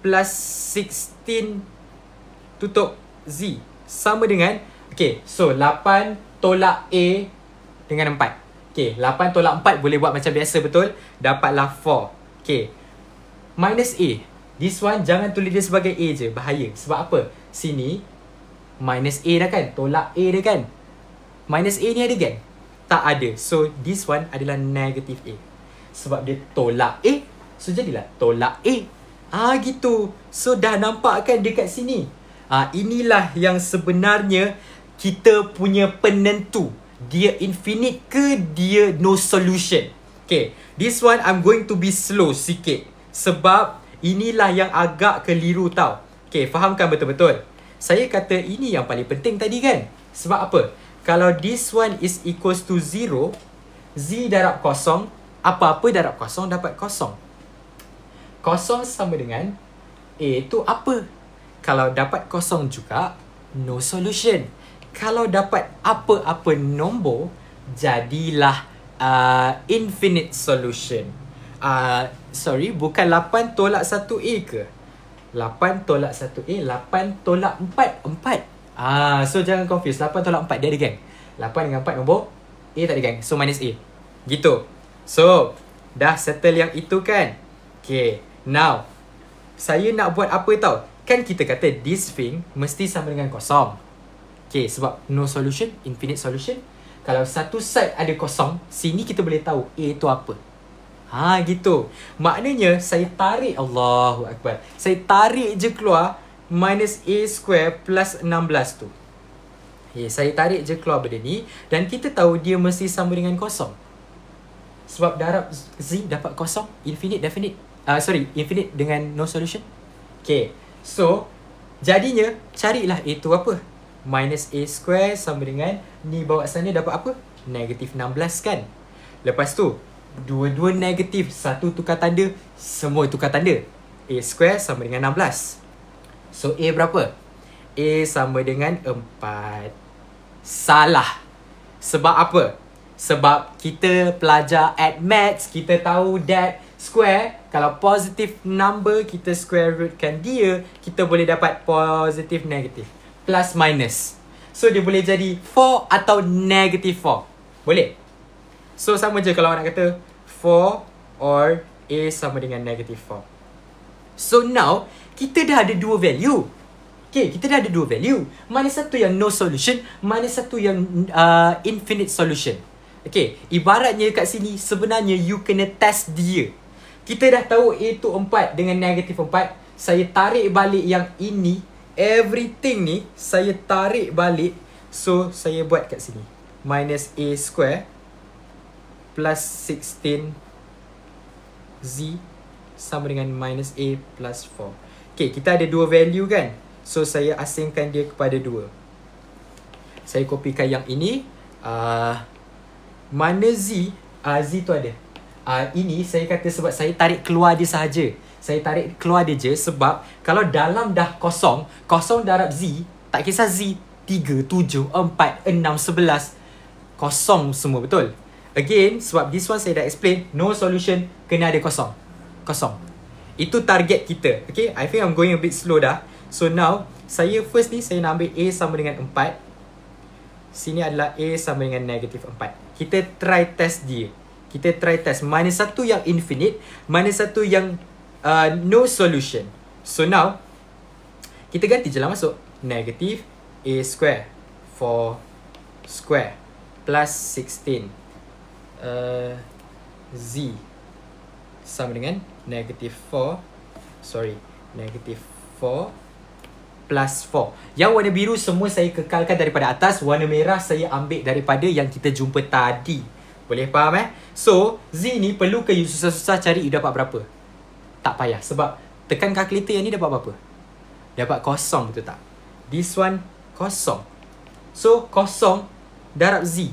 plus 16 tutup Z sama dengan, okay, so 8 tolak A dengan 4. Okay, 8 tolak 4 boleh buat macam biasa, betul? Dapatlah 4. Okay, minus A. This one jangan tulis dia sebagai A je, bahaya. Sebab apa? Sini minus A dah kan, tolak A dah kan. Minus A ni ada kan? Tak ada. So this one adalah negative A. Sebab dia tolak A, so jadilah tolak A. Gitu. So dah nampak kan dekat sini. Inilah yang sebenarnya kita punya penentu. Dia infinite ke dia no solution. Okay, this one I'm going to be slow sikit. Sebab inilah yang agak keliru tau. Okay, fahamkan betul-betul. Saya kata ini yang paling penting tadi kan. Sebab apa? Kalau this one is equals to 0, Z darab kosong, apa-apa darab kosong dapat kosong. Kosong sama dengan A tu apa? Kalau dapat kosong juga, no solution. Kalau dapat apa-apa nombor, jadilah infinite solution. Sorry, bukan 8 tolak 1A ke? 8 tolak 1A, 8 tolak 4, 4. So jangan confuse, 8 tolak 4 dia ada gang. 8 dengan 4 nombor, A tak ada gang. So minus A. Gitu. So, dah settle yang itu kan? Okay, now saya nak buat apa tau? Kan kita kata this thing mesti sama dengan kosong. Okay, sebab no solution, infinite solution. Kalau satu side ada kosong, sini kita boleh tahu A tu apa. Gitu. Maknanya saya tarik, Allahu Akbar, saya tarik je keluar minus A square plus 16 tu. Okay, saya tarik je keluar benda ni. Dan kita tahu dia mesti sama dengan kosong. Sebab darab Z dapat kosong, infinite, definite. Infinite dengan no solution. Okay, so jadinya carilah A tu apa? Minus A square sama dengan, ni bawa sana dapat apa? Negatif 16 kan? Lepas tu dua-dua negatif, satu tukar tanda, semua tukar tanda. A square sama dengan 16. So A berapa? A sama dengan 4. Salah. Sebab apa? Sebab kita pelajar at maths, kita tahu that square, kalau positive number, kita square rootkan dia, kita boleh dapat positive negative. Plus minus. So dia boleh jadi 4 atau negative 4. Boleh? So sama je kalau nak kata 4 or A sama dengan negative 4. So now, kita dah ada dua value. Okay, kita dah ada dua value. Mana satu yang no solution, mana satu yang infinite solution. Okay, ibaratnya kat sini sebenarnya you kena test dia. Kita dah tahu A tu 4 dengan negatif 4. Saya tarik balik yang ini. Everything ni saya tarik balik. So, saya buat kat sini. Minus A square plus 16 Z sama dengan minus A plus 4. Okay, kita ada dua value kan? So, saya asingkan dia kepada 2. Saya kopikan yang ini. Mana Z? Z tu ada. Ini saya kata sebab saya tarik keluar dia sahaja. Saya tarik keluar dia je sebab kalau dalam dah kosong, kosong darab Z, tak kisah Z 3, 7, 4, 6, 11, kosong semua, betul? Again, sebab this one saya dah explain, no solution, kena ada kosong. Kosong. Itu target kita. Okay, I think I'm going a bit slow dah. So now, saya first ni, saya nak ambil A sama dengan 4. Sini adalah A sama dengan negatif 4. Kita try test dia. Kita try test mana satu yang infinite, mana satu yang no solution. So now, kita ganti je lah masuk. Negatif A square 4 square plus 16 Z sama dengan negatif 4. Sorry, negatif 4 plus 4. Yang warna biru semua saya kekalkan daripada atas. Warna merah saya ambil daripada yang kita jumpa tadi. Boleh faham So, Z ni perlu ke you susah-susah cari you dapat berapa? Tak payah. Sebab tekan kalkulator yang ni dapat berapa? Dapat kosong, betul tak? This one kosong. So, kosong darab Z.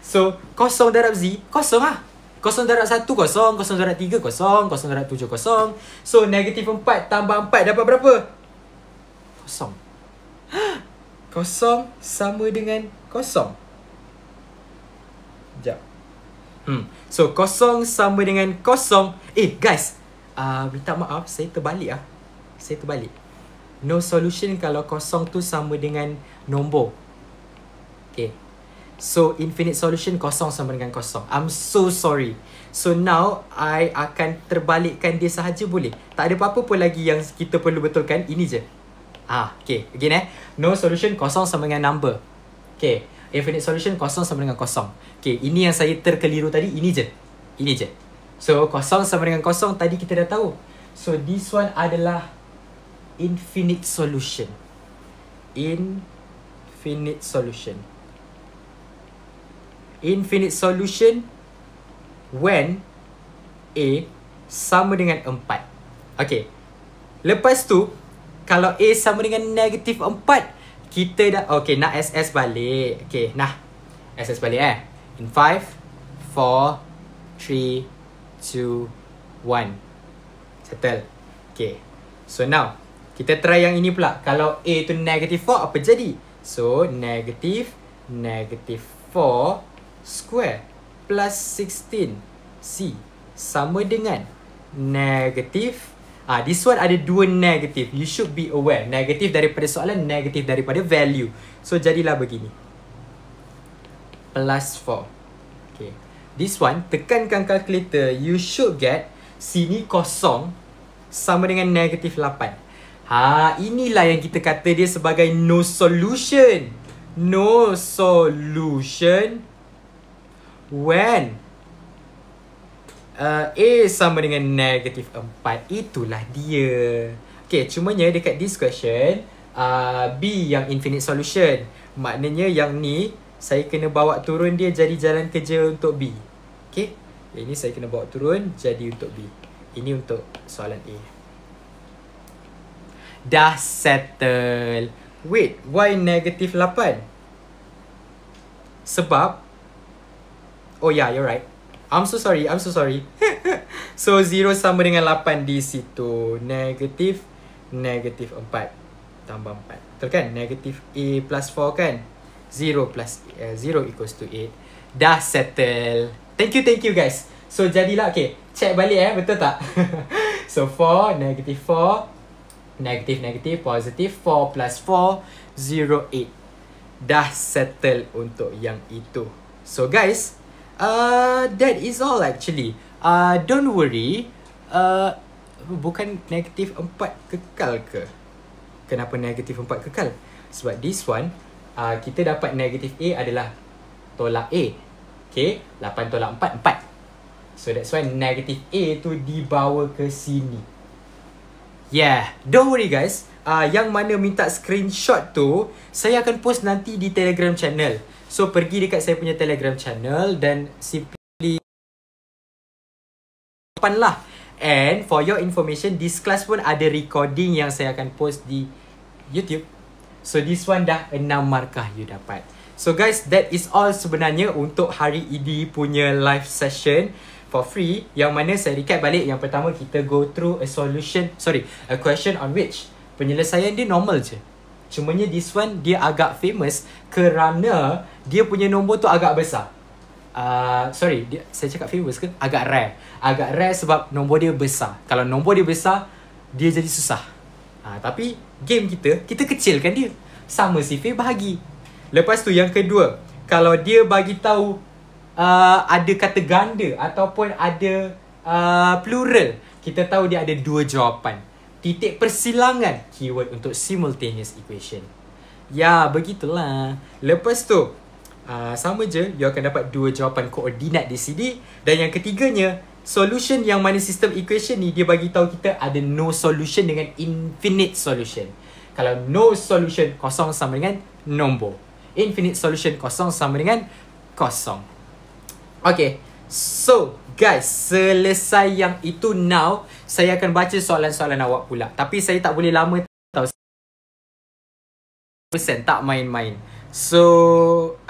So, kosong darab Z, kosong lah. Kosong darab 1, kosong. Kosong darab 3, kosong. Kosong darab 7, kosong. So, negatif 4 tambah 4 dapat berapa? Kosong. Kosong sama dengan kosong. Sekejap. So, kosong sama dengan kosong. Guys. Minta maaf, saya terbalik . Saya terbalik. No solution kalau kosong tu sama dengan nombor. Okay. So, infinite solution kosong sama dengan kosong. I'm so sorry. So, now, I akan terbalikkan dia sahaja boleh? Tak ada apa-apa pun lagi yang kita perlu betulkan. Ini je. Okay. Again no solution kosong sama dengan number. Okay. Infinite solution kosong sama dengan kosong. Okay. Ini yang saya terkeliru tadi. Ini je. Ini je. So, kosong sama dengan kosong tadi kita dah tahu. So, this one adalah infinite solution. Infinite solution. Infinite solution when A sama dengan 4. Okay. Lepas tu, kalau A sama dengan negatif 4, kita dah, okay, nak SS balik. Okay, nah. SS balik In 5, 4, 3, 2, 1. Settle. Okay. So now, kita try yang ini pula. Kalau A tu negatif 4, apa jadi? So, negatif 4 square plus 16 C sama dengan negatif. This one ada dua negatif. You should be aware. Negatif daripada soalan, negatif daripada value. So, jadilah begini. Plus 4. Okay. This one, tekankan kalkulator. You should get sini kosong sama dengan negatif 8. Inilah yang kita kata dia sebagai no solution. No solution when A sama dengan negatif 4. Itulah dia. Okay, cumanya dekat this question B yang infinite solution. Maknanya yang ni saya kena bawa turun dia jadi jalan kerja untuk B. Okay, ini saya kena bawa turun jadi untuk B. Ini untuk soalan A. Dah settle. Wait, why negatif 8? Sebab oh yeah, you're right. I'm so sorry. So, 0 sama dengan 8 di situ. Negatif 4 tambah 4. Betul kan? Negatif A plus 4 kan? 0 plus 0 equals to 8. Dah settle. Thank you guys. So jadilah, okay, check balik betul tak? So 4, negative 4, negative, positive 4 plus 4, 0, 8. Dah settle untuk yang itu. So guys, that is all actually. Don't worry. Bukan negatif 4 kekal ke? Kenapa negatif 4 kekal? Sebab this one, kita dapat negatif A adalah tolak A. Okay, 8 tolak 4, 4. So that's why negatif A tu dibawa ke sini. Yeah, don't worry guys. Yang mana minta screenshot tu, saya akan post nanti di Telegram channel. So pergi dekat saya punya Telegram channel dan simply lah. And for your information, this class pun ada recording yang saya akan post di YouTube. So this one dah 6 markah you dapat. So guys, that is all sebenarnya untuk hari ini punya live session for free. Yang mana saya recap balik. Yang pertama, kita go through a question on which penyelesaian dia normal je. Cumanya this one dia agak famous kerana dia punya nombor tu agak besar. Saya cakap famous ke? Agak rare. Agak rare sebab nombor dia besar. Kalau nombor dia besar, dia jadi susah. Tapi game kita kecilkan dia. Sama sifir bahagi. Lepas tu yang kedua, kalau dia bagi tahu ada kata ganda ataupun ada plural, kita tahu dia ada 2 jawapan. Titik persilangan, keyword untuk simultaneous equation. Ya, begitulah. Lepas tu sama je, you akan dapat 2 jawapan koordinat di sini. Dan yang ketiganya, solution yang mana sistem equation ni dia bagi tahu kita ada no solution dengan infinite solution. Kalau no solution, kosong sama dengan nombor. Infinite solution, kosong sama dengan kosong. Okay, so guys, selesai yang itu. Now saya akan baca soalan-soalan awak pula. Tapi saya tak boleh lama tau, tak main-main. So